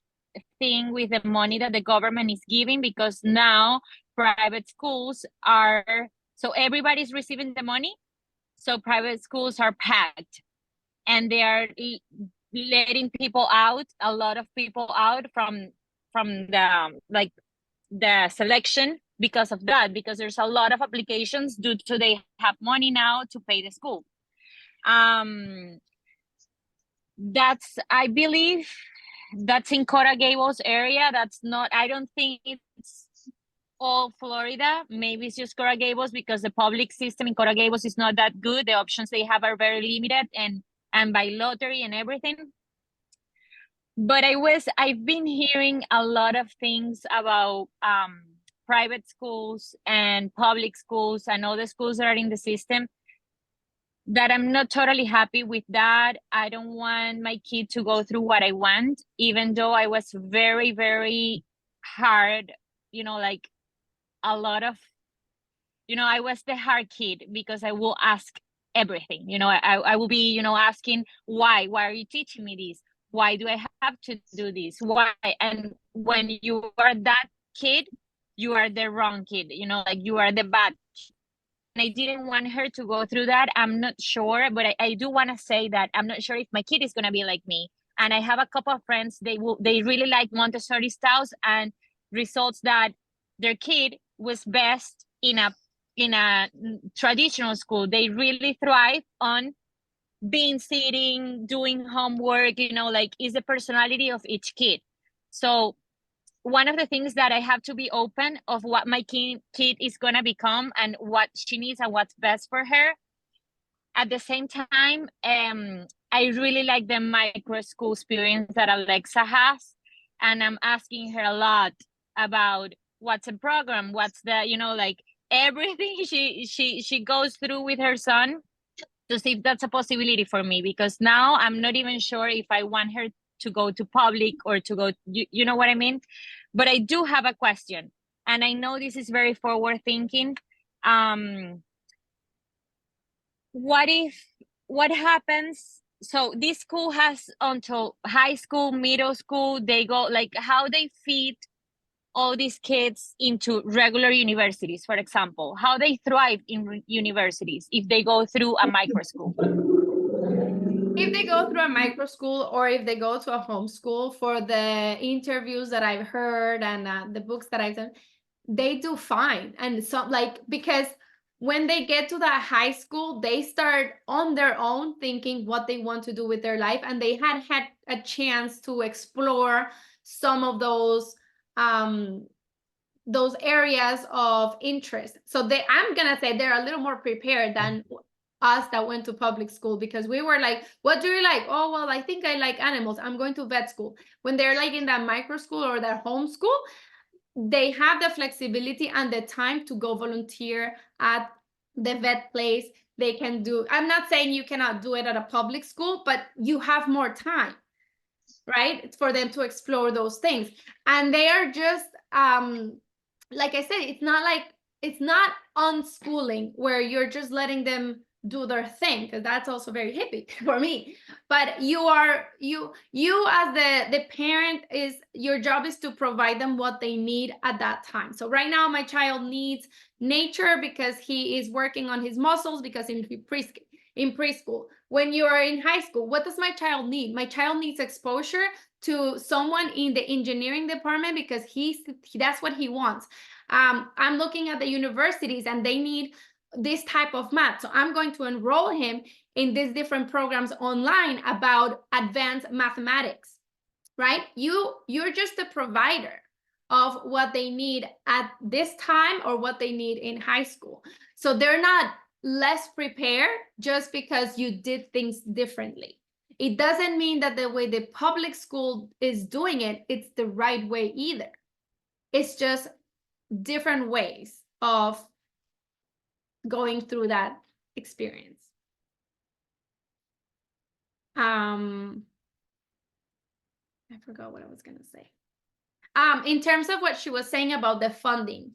thing with the money that the government is giving, because now private schools are, so everybody's receiving the money. So private schools are packed, and they are letting people out, a lot of people out from the selection because of that, because there's a lot of applications due to they have money now to pay the school. That's, I believe that's in Coral Gables area. That's not, I don't think it's all Florida. Maybe it's just Coral Gables, because the public system in Coral Gables is not that good. The options they have are very limited, and by lottery and everything. But I've been hearing a lot of things about private schools and public schools and all the schools that are in the system, that I'm not totally happy with that. I don't want my kid to go through what I want, even though I was very, very hard, like a lot of, I was the hard kid, because I will ask everything, I will be, asking why are you teaching me this? Why do I have to do this? Why? And when you are that kid, you are the wrong kid, like you are the bad kid. And I didn't want her to go through that. I'm not sure, but I do want to say that I'm not sure if my kid is going to be like me. And I have a couple of friends, they really like Montessori styles, and results that their kid was best in a traditional school. They really thrive on being sitting, doing homework, like is the personality of each kid. So one of the things that I have to be open of what my kid is going to become and what she needs and what's best for her. At the same time, I really like the micro school experience that Alexa has. And I'm asking her a lot about what's a program, what's the, like everything she goes through with her son, to see if that's a possibility for me, because now I'm not even sure if I want her to go to public or to go, you know what I mean? But I do have a question, and I know this is very forward thinking. What happens? So this school has until high school, middle school, they go like how they feed all these kids into regular universities, for example, how they thrive in universities if they go through a micro school? If they go through a micro school or if they go to a homeschool, for the interviews that I've heard and the books that I've done, they do fine. And so because when they get to that high school, they start on their own thinking what they want to do with their life. And they had a chance to explore some of those areas of interest. So I'm gonna say they're a little more prepared than us that went to public school, because we were like, what do you like? Oh, well, I think I like animals. I'm going to vet school. When they're like in that micro school or that home school, they have the flexibility and the time to go volunteer at the vet place. They can do, I'm not saying you cannot do it at a public school, but you have more time, right? For them to explore those things. And they are just, like I said, it's not unschooling where you're just letting them do their thing, because that's also very hippie for me. But you as the parent, is your job is to provide them what they need at that time. So right now my child needs nature because he is working on his muscles, because in preschool. When you are in high school, what does my child need? My child needs exposure to someone in the engineering department because that's what he wants. I'm looking at the universities and they need this type of math. So I'm going to enroll him in these different programs online about advanced mathematics, right? You're just a provider of what they need at this time or what they need in high school. So they're not less prepared just because you did things differently. It doesn't mean that the way the public school is doing it, it's the right way either. It's just different ways of going through that experience. I forgot what I was going to say. In terms of what she was saying about the funding,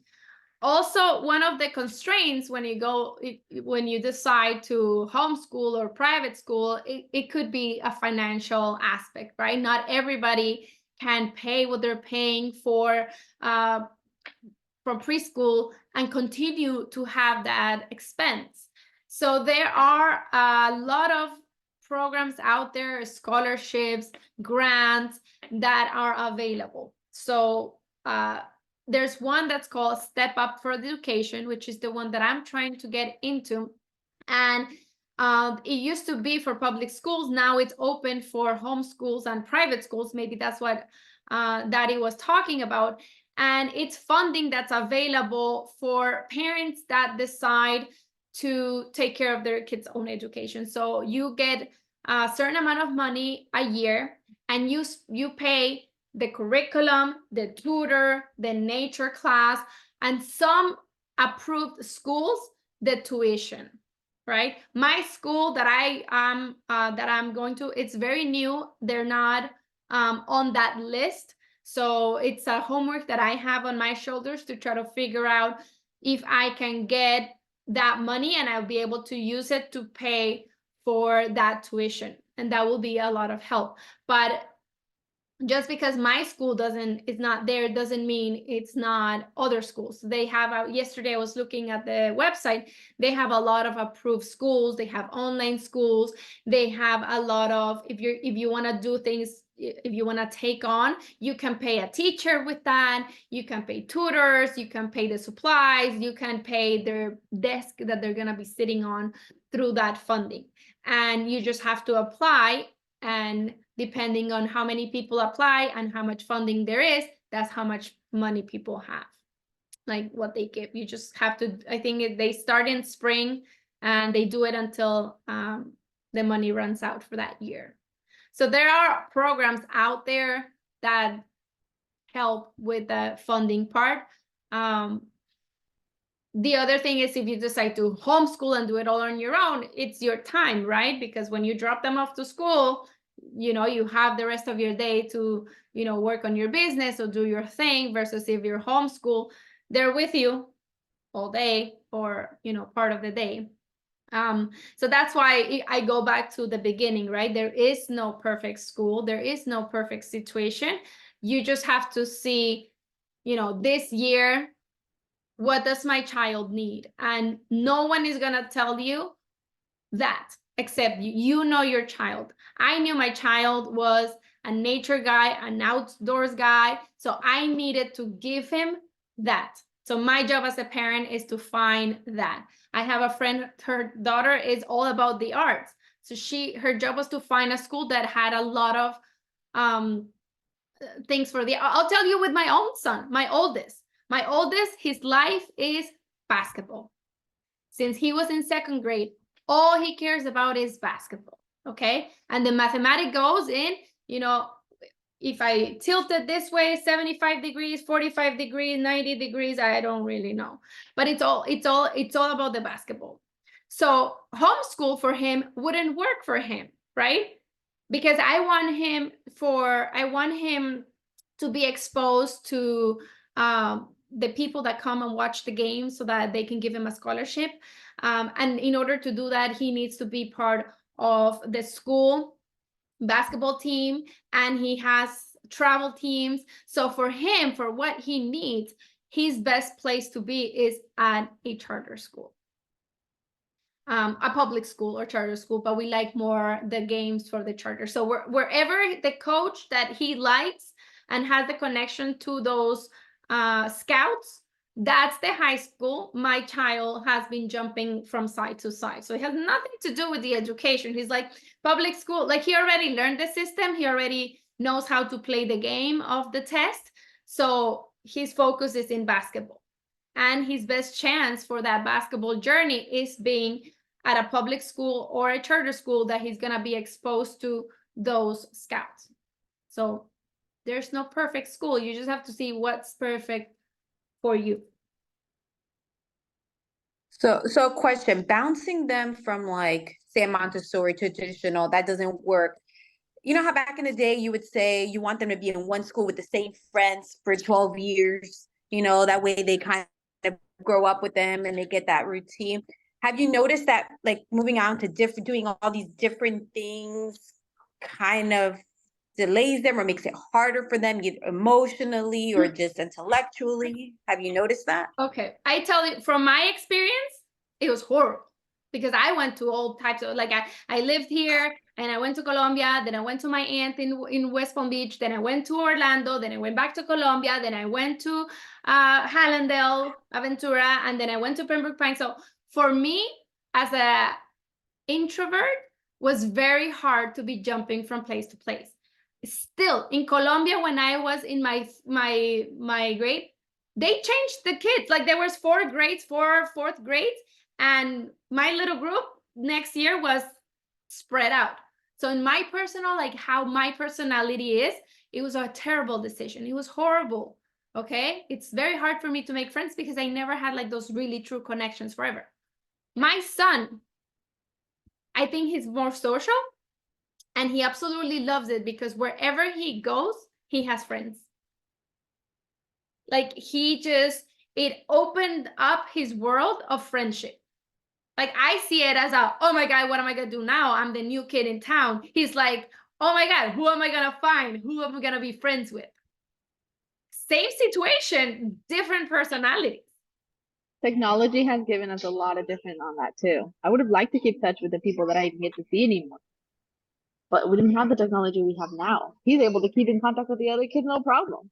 also one of the constraints when you decide to homeschool or private school, it could be a financial aspect, right? Not everybody can pay what they're paying for from preschool and continue to have that expense. So there are a lot of programs out there, scholarships, grants that are available. So there's one that's called Step Up for Education, which is the one that I'm trying to get into. And it used to be for public schools. Now it's open for homeschools and private schools. Maybe that's what Daddy was talking about. And it's funding that's available for parents that decide to take care of their kids' own education. So you get a certain amount of money a year, and you pay the curriculum, the tutor, the nature class, and some approved schools, the tuition, right? My school that I'm going to, it's very new. They're not on that list. So it's a homework that I have on my shoulders to try to figure out if I can get that money and I'll be able to use it to pay for that tuition. And that will be a lot of help. But just because my school is not there doesn't mean it's not other schools. They have yesterday I was looking at the website. They have a lot of approved schools. They have online schools. They have a lot of, if you want to do things, if you want to take on, you can pay a teacher with that. You can pay tutors. You can pay the supplies. You can pay their desk that they're going to be sitting on through that funding. And you just have to apply, and depending on how many people apply and how much funding there is, that's how much money people have, like what they give. You just have to, I think they start in spring and they do it until the money runs out for that year. So there are programs out there that help with the funding part. The other thing is, if you decide to homeschool and do it all on your own, it's your time, right? Because when you drop them off to school, you have the rest of your day to, work on your business or do your thing, versus if you're homeschool, they're with you all day or, part of the day. So that's why I go back to the beginning, right? There is no perfect school. There is no perfect situation. You just have to see this year, what does my child need? And no one is going to tell you that except you. You know your child. I knew my child was a nature guy, an outdoors guy. So I needed to give him that. So my job as a parent is to find that. I have a friend, her daughter is all about the arts. So her job was to find a school that had a lot of things for I'll tell you with my own son, my oldest, his life is basketball. Since he was in 2nd grade, all he cares about is basketball. Okay. And the mathematic goes in, if I tilt it this way, 75 degrees, 45 degrees, 90 degrees, I don't really know. But it's all about the basketball. So homeschool for him wouldn't work for him, right? Because I want him to be exposed to the people that come and watch the game so that they can give him a scholarship. And in order to do that, he needs to be part of the school basketball team, and he has travel teams. So for him, for what he needs, his best place to be is at a charter school, a public school or charter school, but we like more the games for the charter. So wherever the coach that he likes and has the connection to those scouts, that's the high school my child has been jumping from side to side. So it has nothing to do with the education. He's like, public school, like he already learned the system. He already knows how to play the game of the test. So his focus is in basketball. And his best chance for that basketball journey is being at a public school or a charter school that he's going to be exposed to those scouts. So there's no perfect school. You just have to see what's perfect for you. So a question, bouncing them from like, say, Montessori to traditional, that doesn't work. You know how back in the day you would say you want them to be in one school with the same friends for 12 years, that way they kind of grow up with them and they get that routine. Have you noticed that like moving on to doing all these different things kind of delays them or makes it harder for them either emotionally or just intellectually? Have you noticed that? Okay, I tell you from my experience, it was horrible because I went to all types of, like I lived here and I went to Colombia, then I went to my aunt in West Palm Beach, then I went to Orlando, then I went back to Colombia, then I went to Hallandale, Aventura, and then I went to Pembroke Pines. So for me as a introvert, was very hard to be jumping from place to place. Still in Colombia, when I was in my grade, they changed the kids. Like there was 4 fourth grades, and my little group next year was spread out. So in my personal, like how my personality is, it was a terrible decision. It was horrible. Okay. It's very hard for me to make friends because I never had like those really true connections forever. My son, I think he's more social and he absolutely loves it because wherever he goes, he has friends. Like it opened up his world of friendship. Like I see it as oh my God, what am I going to do now? I'm the new kid in town. He's like, oh my God, who am I going to find? Who am I going to be friends with? Same situation, different personalities. Technology has given us a lot of different on that too. I would have liked to keep touch with the people that I didn't get to see anymore. But we didn't have the technology we have now. He's able to keep in contact with the other kids, no problem.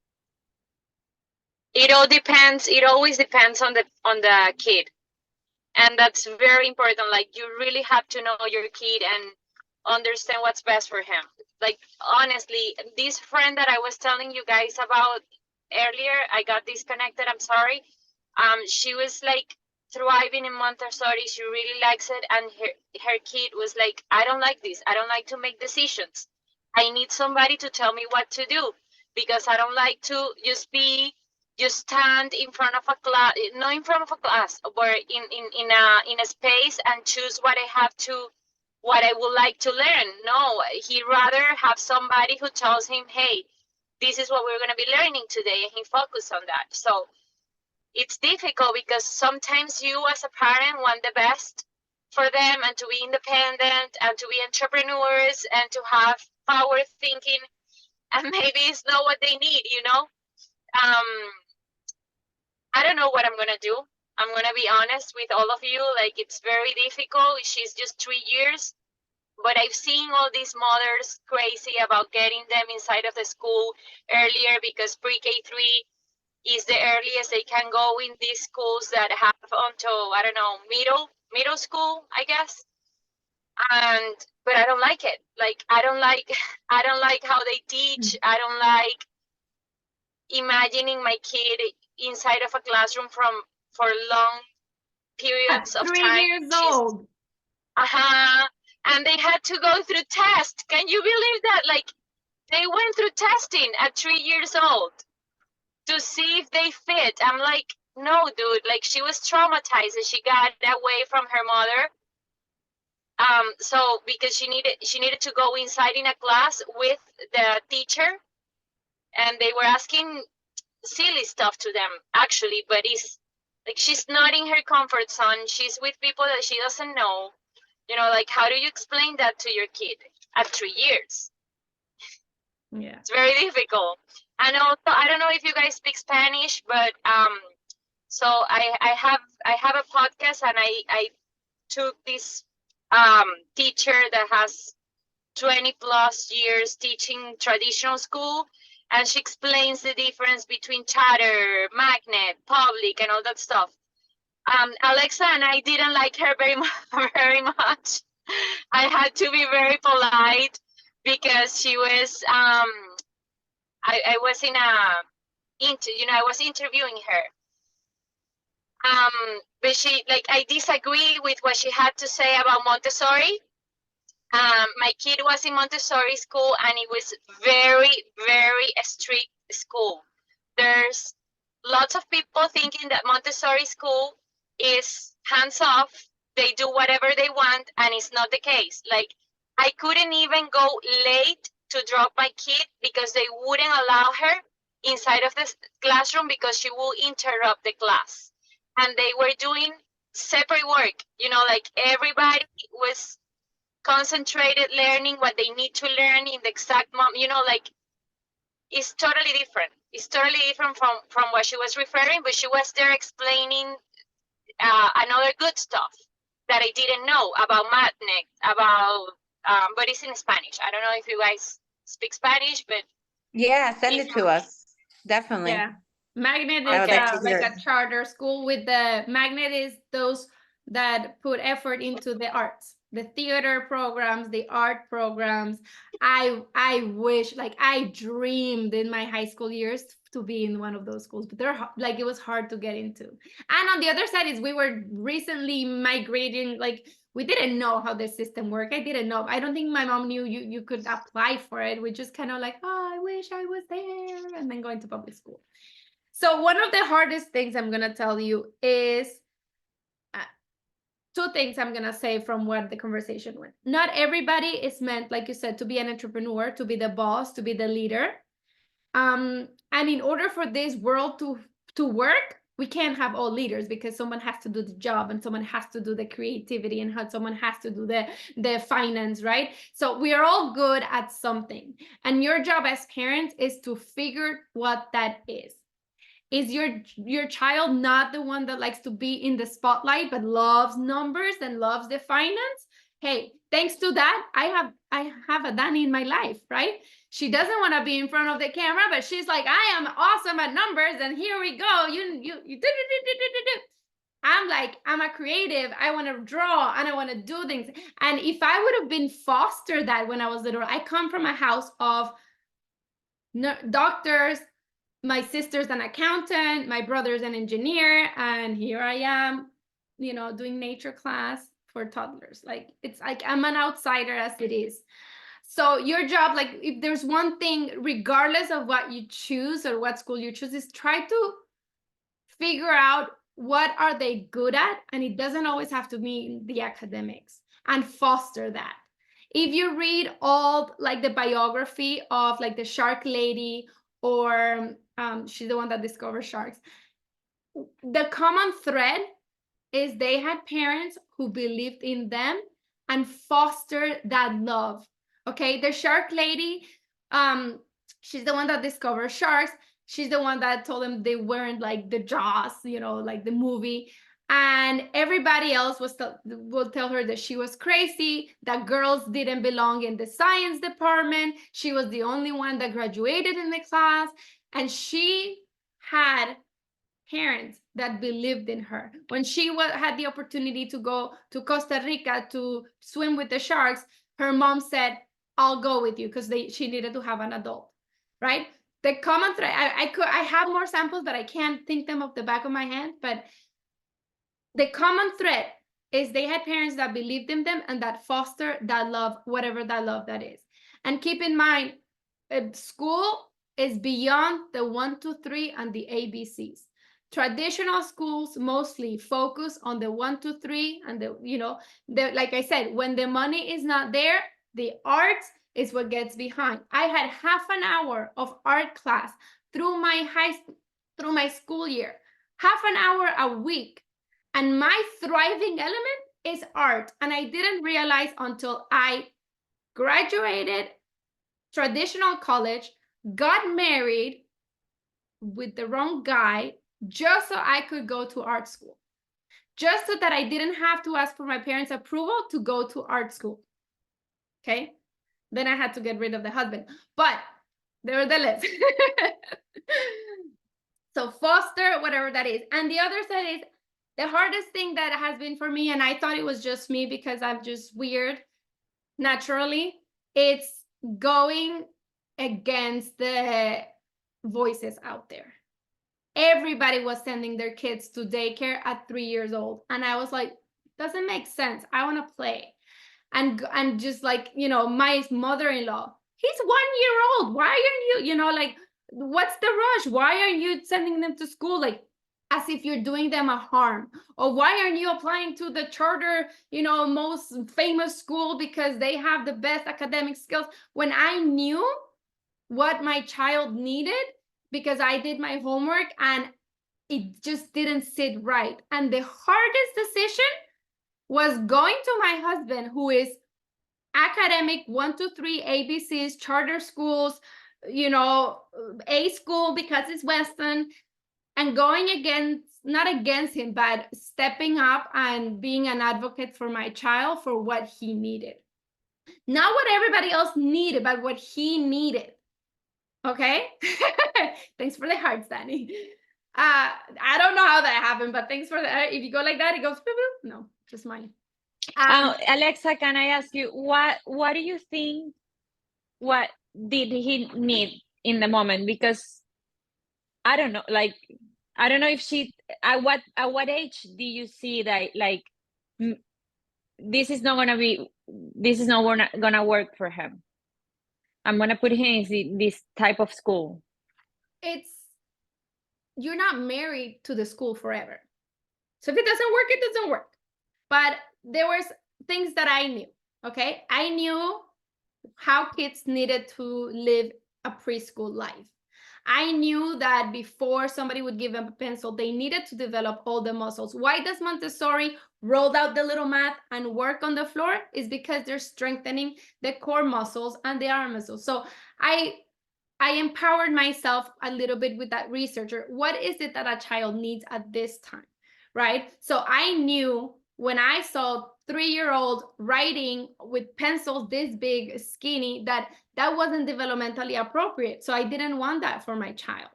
It all depends. It always depends on the kid. And that's very important. Like you really have to know your kid and understand what's best for him. Like honestly, this friend that I was telling you guys about earlier, I got disconnected, I'm sorry. She was like thriving in Montessori. She really likes it. And her kid was like, I don't like this. I don't like to make decisions. I need somebody to tell me what to do because I don't like to just stand in front of a class, not in front of a class, but in a space and choose what I would like to learn. No, he'd rather have somebody who tells him, hey, this is what we're going to be learning today, and he focus on that. So it's difficult because sometimes you as a parent want the best for them and to be independent and to be entrepreneurs and to have power thinking, and maybe it's not what they need, know what I'm gonna do. I'm gonna be honest with all of you. Like, it's very difficult. She's just 3 years, but I've seen all these mothers crazy about getting them inside of the school earlier because pre-K3 is the earliest they can go in these schools that have until, I don't know, middle school, I guess. And but I don't like it. Like, I don't like I don't like how they teach. I don't like imagining my kid inside of a classroom for long periods At of 3 years time. old. And they had to go through tests. Can you believe that? Like, they went through testing at 3 years old to see if they fit. I'm like, no, dude. Like, she was traumatized and she got away from her mother. So because she needed to go inside in a class with the teacher, and they were asking silly stuff to them actually, but it's like she's not in her comfort zone. She's with people that she doesn't know. You know, like, how do you explain that to your kid at 3 years? Yeah. It's very difficult. And also, I don't know if you guys speak Spanish, but so I have a podcast, and I took this teacher that has 20 plus years teaching traditional school, and she explains the difference between charter, magnet, public, and all that stuff. Alexa and I didn't like her very very much. I had to be very polite because she was I was in a I was interviewing her. But she, like, I disagree with what she had to say about Montessori. My kid was in Montessori school, and it was very, very strict school. There's lots of people thinking that Montessori school is hands off. They do whatever they want, and it's not the case. Like, I couldn't even go late to drop my kid because they wouldn't allow her inside of the classroom because she will interrupt the class. And they were doing separate work, like everybody was concentrated learning what they need to learn in the exact moment, like, it's totally different. It's totally different from what she was referring, but she was there explaining another good stuff that I didn't know about magnet, but it's in Spanish. I don't know if you guys speak Spanish, but Yeah, send it to us. Definitely. Yeah. Magnet I is would like to like hear a it. charter school. With the magnet is those that put effort into the arts, the theater programs, the art programs. I wish, like, I dreamed in my high school years to be in one of those schools, but it was hard to get into. And on the other side is we were recently migrating, like, we didn't know how the system worked. I didn't know. I don't think my mom knew you could apply for it. We just kind of like, oh, I wish I was there, and then going to public school. So one of the hardest things I'm going to tell you is two things I'm going to say from what the conversation went. Not everybody is meant, like you said, to be an entrepreneur, to be the boss, to be the leader. And in order for this world to work, we can't have all leaders, because someone has to do the job, and someone has to do the creativity, and someone has to do the finance, right? So we are all good at something. And your job as parents is to figure what that is. Is your child not the one that likes to be in the spotlight but loves numbers and loves the finance? Hey, thanks to that, I have a Danny in my life, right? She doesn't want to be in front of the camera, but she's like, I am awesome at numbers, and here we go. You I'm like, I'm a creative. I want to draw and I want to do things. And if I would have been fostered that when I was little, I come from a house of doctors. My sister's an accountant, my brother's an engineer, and here I am, doing nature class for toddlers. Like, it's like I'm an outsider as it is. So your job, like, if there's one thing, regardless of what you choose or what school you choose, is try to figure out what are they good at, and it doesn't always have to be the academics, and foster that. If you read all, like, the biography of, like, the shark lady, or she's the one that discovered sharks, the common thread is they had parents who believed in them and fostered that love. Okay, the shark lady, she's the one that discovered sharks. She's the one that told them they weren't like the Jaws, you know, like the movie. And everybody else will tell her that she was crazy, that girls didn't belong in the science department. She was the only one that graduated in the class. And she had parents that believed in her. When she had the opportunity to go to Costa Rica to swim with the sharks, her mom said, I'll go with you, because she needed to have an adult, right? The common thread, I have more samples, but I can't think them off the back of my hand, but the common thread is they had parents that believed in them and that foster that love, whatever that love that is. And keep in mind, school is beyond the 1, 2, 3 and the ABCs. Traditional schools mostly focus on the 1, 2, 3 and the, you know, like I said, when the money is not there, the art is what gets behind. I had half an hour of art class through my school year, half an hour a week. And my thriving element is art. And I didn't realize until I graduated traditional college, got married with the wrong guy, just so I could go to art school. Just so that I didn't have to ask for my parents' approval to go to art school. Okay? Then I had to get rid of the husband. But nevertheless. So foster, whatever that is. And the other side is, the hardest thing that has been for me, and I thought it was just me because I'm just weird naturally, it's going against the voices out there. Everybody was sending their kids to daycare at 3 years old. And I was like, doesn't make sense. I want to play. And just like, you know, my mother-in-law, he's 1 year old. Why aren't you, you know, like, what's the rush? Why are you sending them to school? Like, as if you're doing them a harm. Or why aren't you applying to the charter, you know, most famous school because they have the best academic skills? When I knew what my child needed, because I did my homework and it just didn't sit right. And the hardest decision was going to my husband, who is academic 1, 2, 3 ABCs, charter schools, you know, A school because it's Western, and going against, not against him, but stepping up and being an advocate for my child for what he needed. Not what everybody else needed, but what he needed. Okay? Thanks for the hearts, Danny. I don't know how that happened, but thanks for the, if you go like that, it goes, boop, boop. No, just mine. Alexa, can I ask you, what do you think, what did he need in the moment? Because I don't know, like, I don't know if she, at what age do you see that, like, this is not gonna work for him? I'm gonna put him in this type of school. You're not married to the school forever. So if it doesn't work, it doesn't work. But there was things that I knew, okay? I knew how kids needed to live a preschool life. I knew that before somebody would give them a pencil, they needed to develop all the muscles. Why does Montessori roll out the little mat and work on the floor? Is because they're strengthening the core muscles and the arm muscles. So I empowered myself a little bit with that researcher. What is it that a child needs at this time, right? So I knew when I saw 3-year-old writing with pencils this big, skinny, that wasn't developmentally appropriate. So I didn't want that for my child.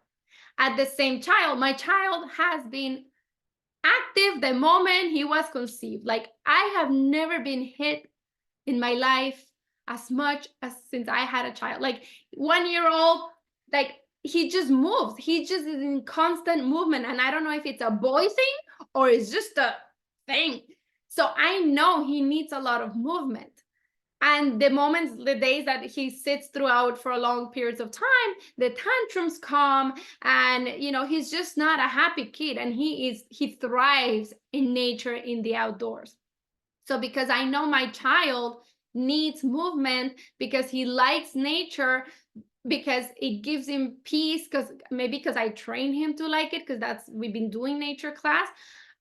At the same time, my child has been active the moment he was conceived. Like, I have never been hit in my life as much as since I had a child. Like, 1 year old, like, he just moves. He just is in constant movement. And I don't know if it's a boy thing or it's just a thing. So I know he needs a lot of movement. And the days that he sits throughout for long periods of time, the tantrums come, and, you know, he's just not a happy kid. And he thrives in nature, in the outdoors. So because I know my child needs movement, because he likes nature, because it gives him peace, because I train him to like it, because we've been doing nature class.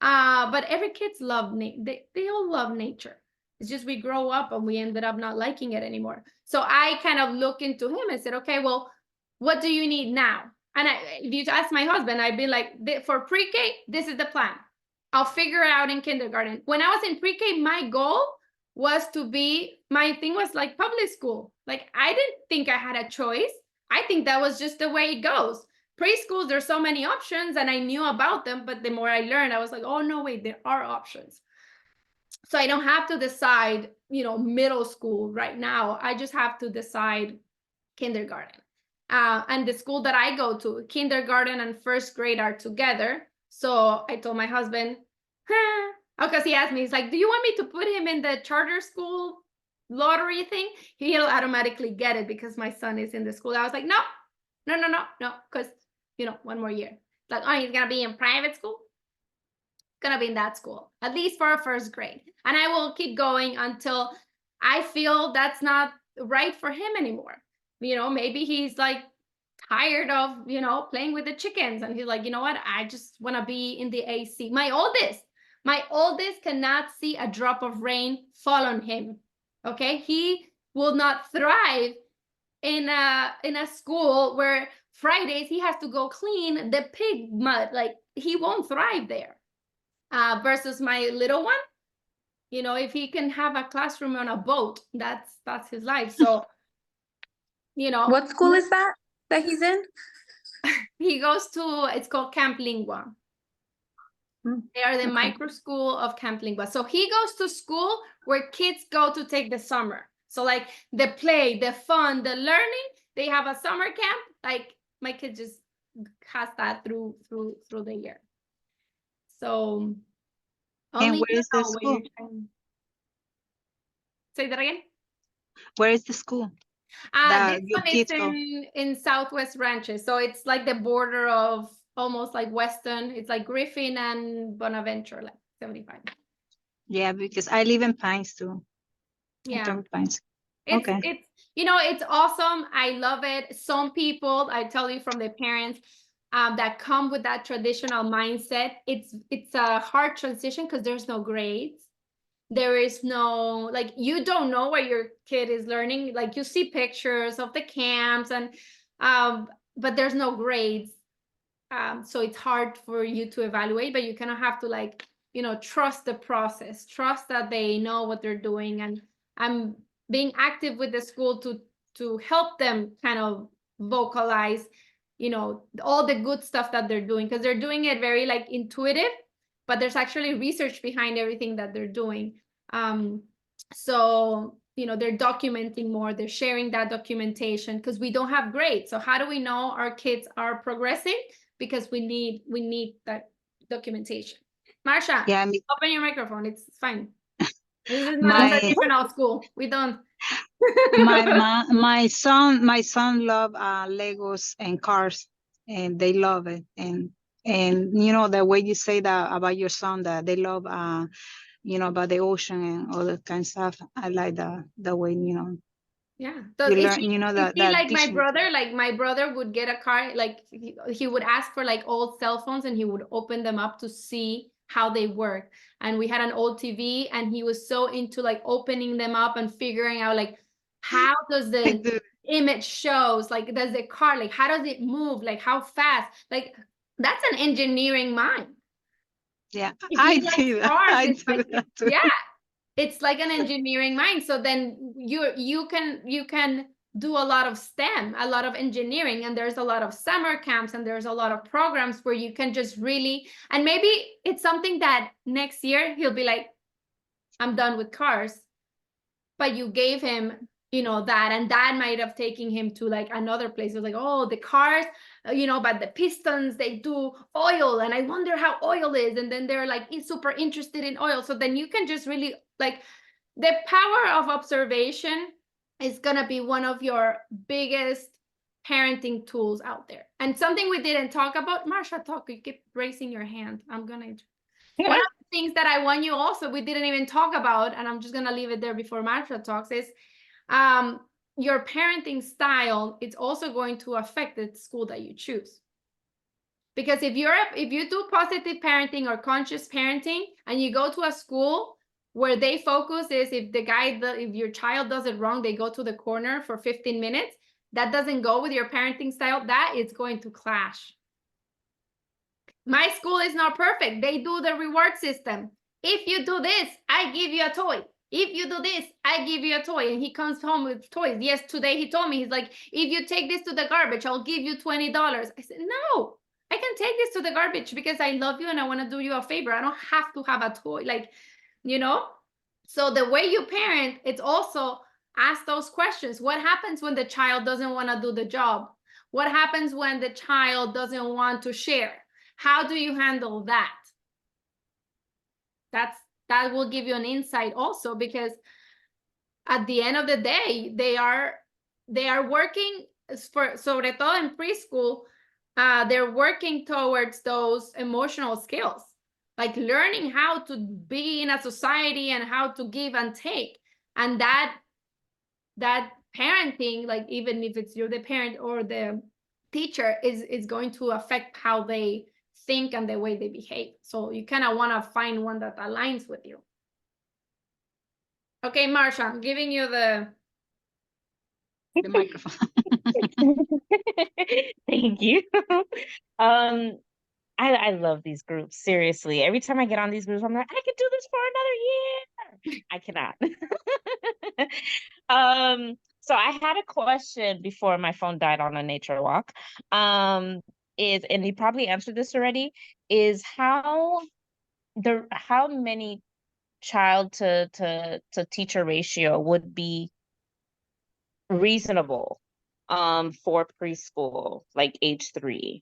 But every kids love they all love nature. It's just we grow up and we ended up not liking it anymore. So I kind of look into him and said, okay, well, what do you need now? And if you ask my husband, I'd be like, for pre-K, this is the plan. I'll figure it out in kindergarten. When I was in pre-K, my goal was my thing was like public school. Like, I didn't think I had a choice. I think that was just the way it goes. Preschools, there's so many options, and I knew about them, but the more I learned, I was like, oh, no, wait, there are options. So I don't have to decide, middle school right now. I just have to decide kindergarten. And the school that I go to, kindergarten and first grade are together. So I told my husband, because he asked me, he's like, do you want me to put him in the charter school lottery thing? He'll automatically get it because my son is in the school. I was like, no, because, one more year. Like, oh, he's going to be in private school? Going to be in that school, at least for first grade. And I will keep going until I feel that's not right for him anymore. Maybe he's like tired of, playing with the chickens. And he's like, you know what? I just want to be in the AC. My oldest cannot see a drop of rain fall on him. Okay. He will not thrive in a school where Fridays he has to go clean the pig mud. Like, he won't thrive there. Versus my little one, if he can have a classroom on a boat, that's his life. So, What school is that he's in? he goes to, it's called Camp Lingua. They are the micro school of Camp Lingua. So he goes to school where kids go to take the summer. So like the play, the fun, the learning, they have a summer camp. Like, my kid just has that through the year. So And where is the school? Say that again. Where is the school? This one is in Southwest Ranches. So it's like the border of almost like Weston. It's like Griffin and Bonaventure, like 75. Yeah, because I live in Pines too. Yeah. Pines. It's it's awesome. I love it. Some people, I tell you from the parents, that come with that traditional mindset, it's a hard transition because there's no grades. There is no, like, you don't know what your kid is learning. Like, you see pictures of the camps and but there's no grades. So it's hard for you to evaluate, but you kind of have to, like, trust the process, trust that they know what they're doing. And I'm being active with the school to help them kind of vocalize all the good stuff that they're doing, because they're doing it very like intuitive, but there's actually research behind everything that they're doing. So they're documenting more, they're sharing that documentation, because we don't have grades. So how do we know our kids are progressing? Because we need that documentation. Marsha, yeah, open your microphone. It's fine. This is not a traditional school. We don't. my son love Legos and cars, and they love it. And the way you say that about your son, that they love about the ocean and all that kind of stuff. I like the way Yeah. So you learn, that like my brother would get a car, like he would ask for like old cell phones, and he would open them up to see how they work. And we had an old TV, and he was so into like opening them up and figuring out like, how does the image shows, like, does the car, like, how does it move, like, how fast, like, that's an engineering mind. Yeah, I do that too. Yeah, it's like an engineering mind. So then you can do a lot of STEM, a lot of engineering, and there's a lot of summer camps, and there's a lot of programs where you can just really, and maybe it's something that next year he'll be like, I'm done with cars, but you gave him that, and that might have taken him to like another place. It was like, oh, the cars, but the pistons, they do oil, and I wonder how oil is, and then they're like super interested in oil. So then you can just really, like, the power of observation is gonna be one of your biggest parenting tools out there. And something we didn't talk about, Marsha, you keep raising your hand. I'm gonna one of the things that I want you also, we didn't even talk about, and I'm just gonna leave it there before Marsha talks, is your parenting style. It's also going to affect the school that you choose. Because if you do positive parenting or conscious parenting, and you go to a school where they focus is if your child does it wrong, they go to the corner for 15 minutes, that doesn't go with your parenting style, that is going to clash. My school is not perfect. They do the reward system. If you do this, I give you a toy. If you do this, I give you a toy. And he comes home with toys. Yes, today he told me, he's like, if you take this to the garbage, I'll give you $20. I said, no, I can take this to the garbage because I love you and I want to do you a favor. I don't have to have a toy, like, you know? So the way you parent, it's also ask those questions. What happens when the child doesn't want to do the job? What happens when the child doesn't want to share? How do you handle that? That will give you an insight also, because at the end of the day, they are working for, sobre todo in preschool, they're working towards those emotional skills, like learning how to be in a society and how to give and take. And that parenting, like even if it's you're the parent or the teacher, is going to affect how they think and the way they behave. So you kind of want to find one that aligns with you. Okay, Marsha, I'm giving you the microphone. Thank you. I love these groups. Seriously, every time I get on these groups, I'm like, I could do this for another year. I cannot. So I had a question before my phone died on a nature walk. And you probably answered this already, is how many child to teacher ratio would be reasonable for preschool, like age 3?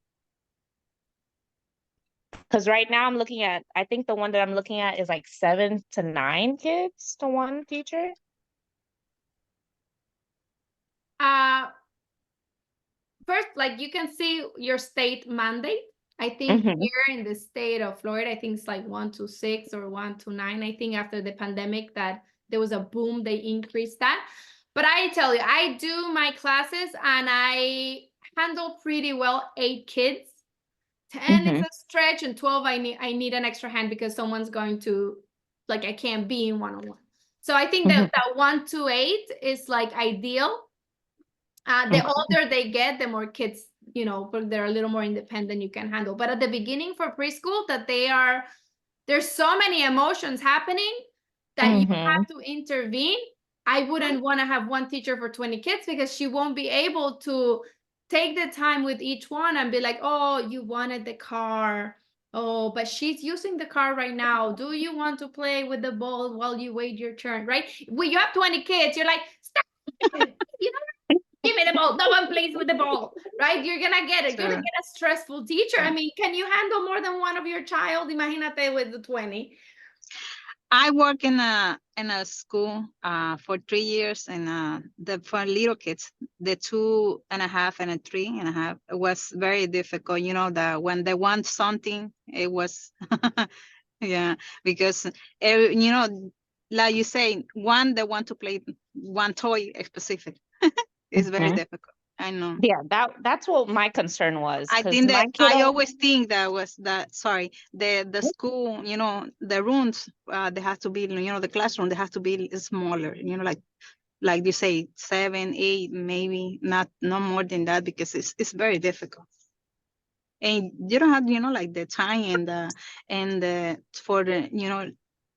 Because right now I'm looking at, I think the one that I'm looking at is like 7 to 9 kids to one teacher. First, like you can see your state mandate. I think here in the state of Florida, I think it's like 1 to 6 or 1 to 9. I think after the pandemic that there was a boom, they increased that. But I tell you, I do my classes and I handle pretty well 8 kids. 10 is a stretch, and 12 I need an extra hand because someone's going to, like, I can't be in one-on-one. So I think that 1 to 8 is like ideal. The older they get, the more kids, you know, but they're a little more independent, you can handle. But at the beginning for preschool, that there's so many emotions happening that you have to intervene. I wouldn't want to have one teacher for 20 kids because she won't be able to take the time with each one and be like, oh, you wanted the car. Oh, but she's using the car right now. Do you want to play with the ball while you wait your turn, right? When you have 20 kids, you're like, stop. You know, give me the ball. No one plays with the ball, right? You're gonna get it. You're gonna get a stressful teacher. I mean, can you handle more than one of your child? Imagínate with the 20. I work in a school for 3 years, and for little kids, the 2.5 and a 3.5, it was very difficult. You know, that when they want something, it was yeah, because you know, like you say, they want to play one toy specific. It's very difficult. I know. Yeah, that's what my concern was. I think that I always think sorry, the school, you know, the rooms, they have to be, you know, the classroom, they have to be smaller, you know, like you say, 7, 8, maybe not more than that, because it's very difficult. And you don't have, you know, like the time and for the, you know,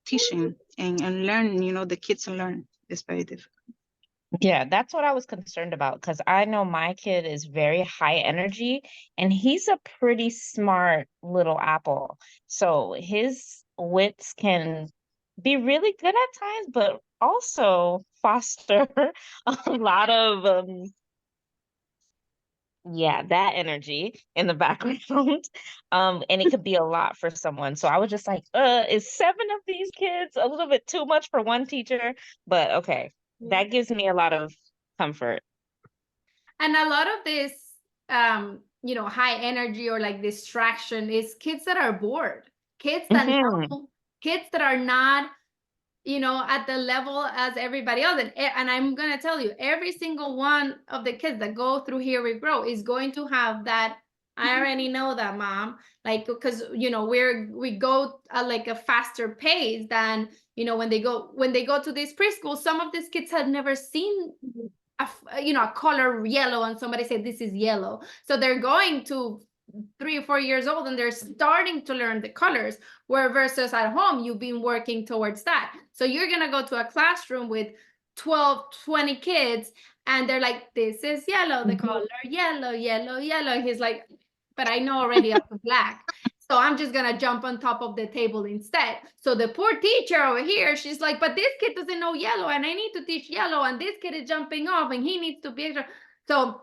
teaching and learn, you know, the kids learn. It's very difficult. Yeah, that's what I was concerned about, because I know my kid is very high energy and he's a pretty smart little apple. So his wits can be really good at times, but also foster a lot of that energy in the background. And it could be a lot for someone. So I was just like, is 7 of these kids a little bit too much for one teacher? But okay. That gives me a lot of comfort. And a lot of this, you know, high energy or like distraction is kids that are bored, kids that kids that are not, you know, at the level as everybody else. And I'm going to tell you, every single one of the kids that go through Here We Grow is going to have that. I already know that, Mom, like, because, you know, we go at like a faster pace than, you know, when they go to this preschool, some of these kids had never seen a color yellow, and somebody said this is yellow. So they're going to 3 or 4 years old and they're starting to learn the colors, where versus at home, you've been working towards that. So you're going to go to a classroom with 12, 20 kids, and they're like, this is yellow, the color yellow, yellow, yellow. And he's like, but I know already up to black. So I'm just going to jump on top of the table instead. So the poor teacher over here, she's like, but this kid doesn't know yellow and I need to teach yellow, and this kid is jumping off and he needs to be extra. So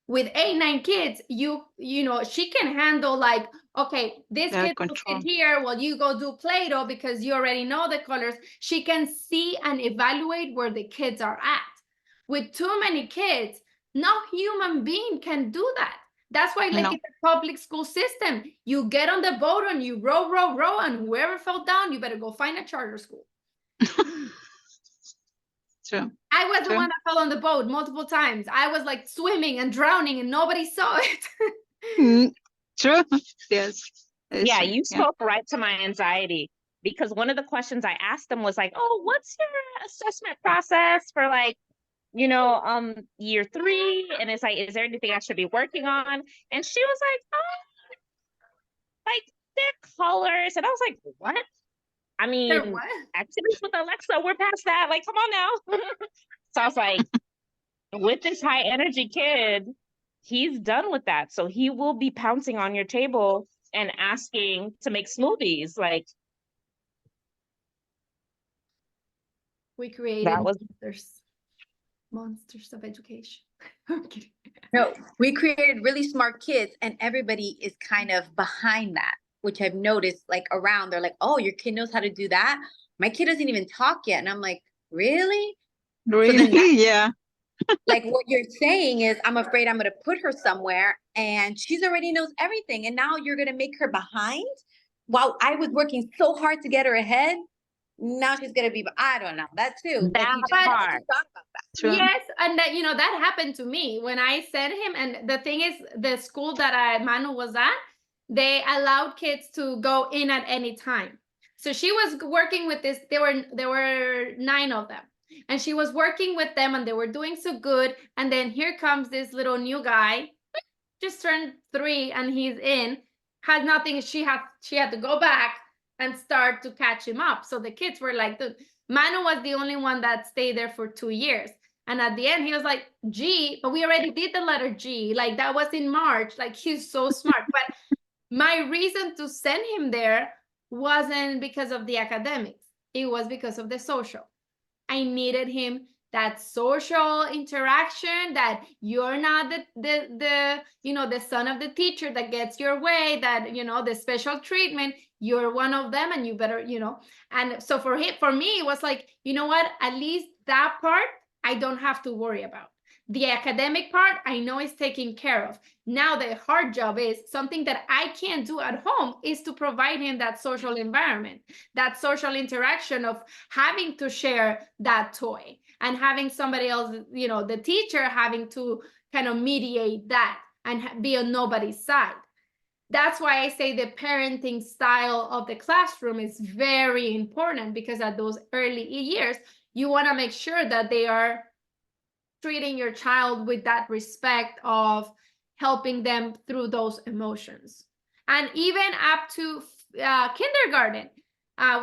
with 8, 9 kids, you know, she can handle like, okay, this kid will sit here while you go do Play-Doh because you already know the colors. She can see and evaluate where the kids are at. With too many kids, no human being can do that. That's why, like, in the public school system, you get on the boat and you row, row, row, and whoever fell down, you better go find a charter school. True. I was the one that fell on the boat multiple times. I was like swimming and drowning and nobody saw it. True. Yes. Yeah, you spoke right to my anxiety, because one of the questions I asked them was like, oh, what's your assessment process for like, you know, year 3? And it's like, is there anything I should be working on? And she was like, oh, like their colors. And I was like, what? I mean, activities with Alexa, we're past that. Like, come on now. So I was like, with this high energy kid, he's done with that. So he will be pouncing on your table and asking to make smoothies. Like, we created monsters of education. No, we created really smart kids, and everybody is kind of behind that, which I've noticed, like, around. They're like, oh, your kid knows how to do that? My kid doesn't even talk yet. And I'm like, really? Really? So yeah. Like, what you're saying is, I'm afraid I'm going to put her somewhere and she's already knows everything. And now you're going to make her behind while I was working so hard to get her ahead. Now she's going to be, I don't know, that too. That's hard. Yes, and that, you know, that happened to me when I sent him. And the thing is, the school that Manu was at, they allowed kids to go in at any time. So she was working with this, there were 9 of them, and she was working with them and they were doing so good. And then here comes this little new guy, just turned 3, and he's in, had nothing. She had to go back and start to catch him up. So the kids were like, Manu was the only one that stayed there for 2 years. And at the end, he was like, G, but we already did the letter G. Like, that was in March. Like, he's so smart. But my reason to send him there wasn't because of the academics. It was because of the social. I needed him, that social interaction, that you're not the you know, the son of the teacher that gets your way, that, you know, the special treatment, you're one of them and you better, you know. And so for me, it was like, you know what, at least that part I don't have to worry about. The academic part, I know is taken care of. Now the hard job is something that I can't do at home, is to provide him that social environment, that social interaction of having to share that toy and having somebody else, you know, the teacher having to kind of mediate that and be on nobody's side. That's why I say the parenting style of the classroom is very important, because at those early years, you want to make sure that they are treating your child with that respect of helping them through those emotions. And even up to kindergarten,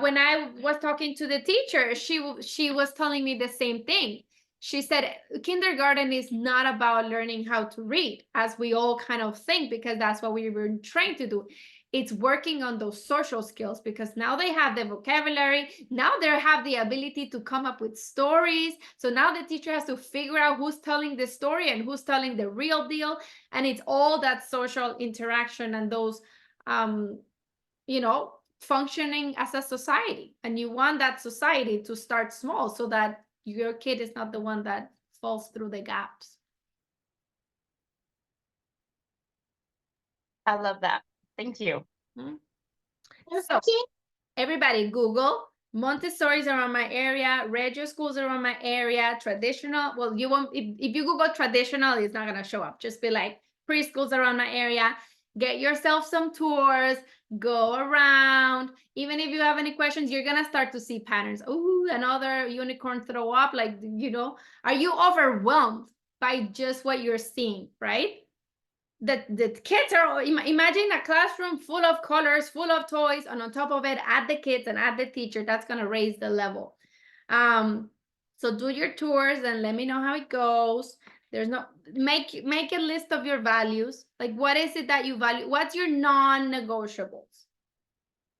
when I was talking to the teacher, she was telling me the same thing. She said, kindergarten is not about learning how to read, as we all kind of think, because that's what we were trained to do. It's working on those social skills, because now they have the vocabulary. Now they have the ability to come up with stories. So now the teacher has to figure out who's telling the story and who's telling the real deal. And it's all that social interaction and those, you know, functioning as a society. And you want that society to start small so that your kid is not the one that falls through the gaps. I love that. Thank you. So everybody Google Montessori's around my area, Reggio schools around my area, traditional. Well, you won't, if you Google traditional, it's not going to show up. Just be like preschools around my area. get yourself some tours, go around. Even if you have any questions, you're gonna start to see patterns. Oh, another unicorn throw up, like, you know, are you overwhelmed by just what you're seeing, right? The kids are, imagine a classroom full of colors, full of toys, and on top of it, add the kids and add the teacher. That's gonna raise the level. So do your tours and let me know how it goes. There's no, make a list of your values. Like, what is it that you value? What's your non-negotiables?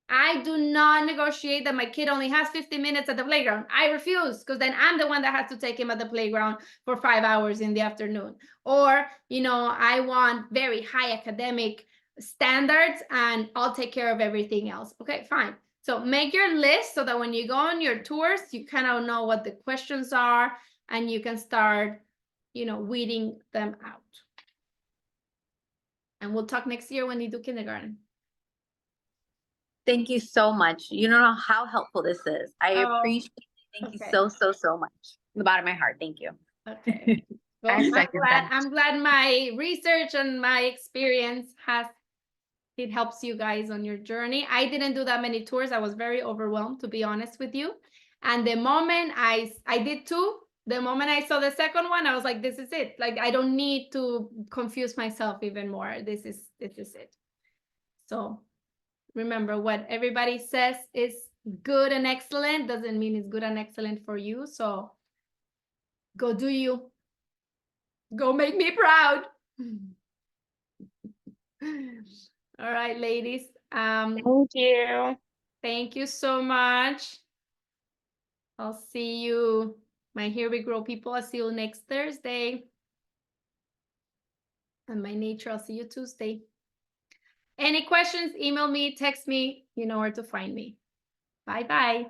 I do not negotiate that my kid only has 50 minutes at the playground. I refuse, because then I'm the one that has to take him at the playground for 5 hours in the afternoon. Or, you know, I want very high academic standards and I'll take care of everything else. Okay, fine. So make your list so that when you go on your tours, you kind of know what the questions are and you can start, you know, weeding them out. And we'll talk next year when you do kindergarten. Thank you so much. You don't know how helpful this is. I Oh, appreciate it. Thank you okay. so much. From the bottom of my heart. Thank you. Okay. Well, I second that. I'm glad my research and my experience it helps you guys on your journey. I didn't do that many tours. I was very overwhelmed, to be honest with you. And the moment I did 2, the moment I saw the second one, I was like, this is it. Like, I don't need to confuse myself even more. This is it. So remember, what everybody says is good and excellent doesn't mean it's good and excellent for you. So go do you. Go make me proud. All right, ladies. Thank you. Thank you so much. I'll see you, my Here We Grow people. I'll see you next Thursday. And my nature, I'll see you Tuesday. Any questions, email me, text me, you know where to find me. Bye-bye.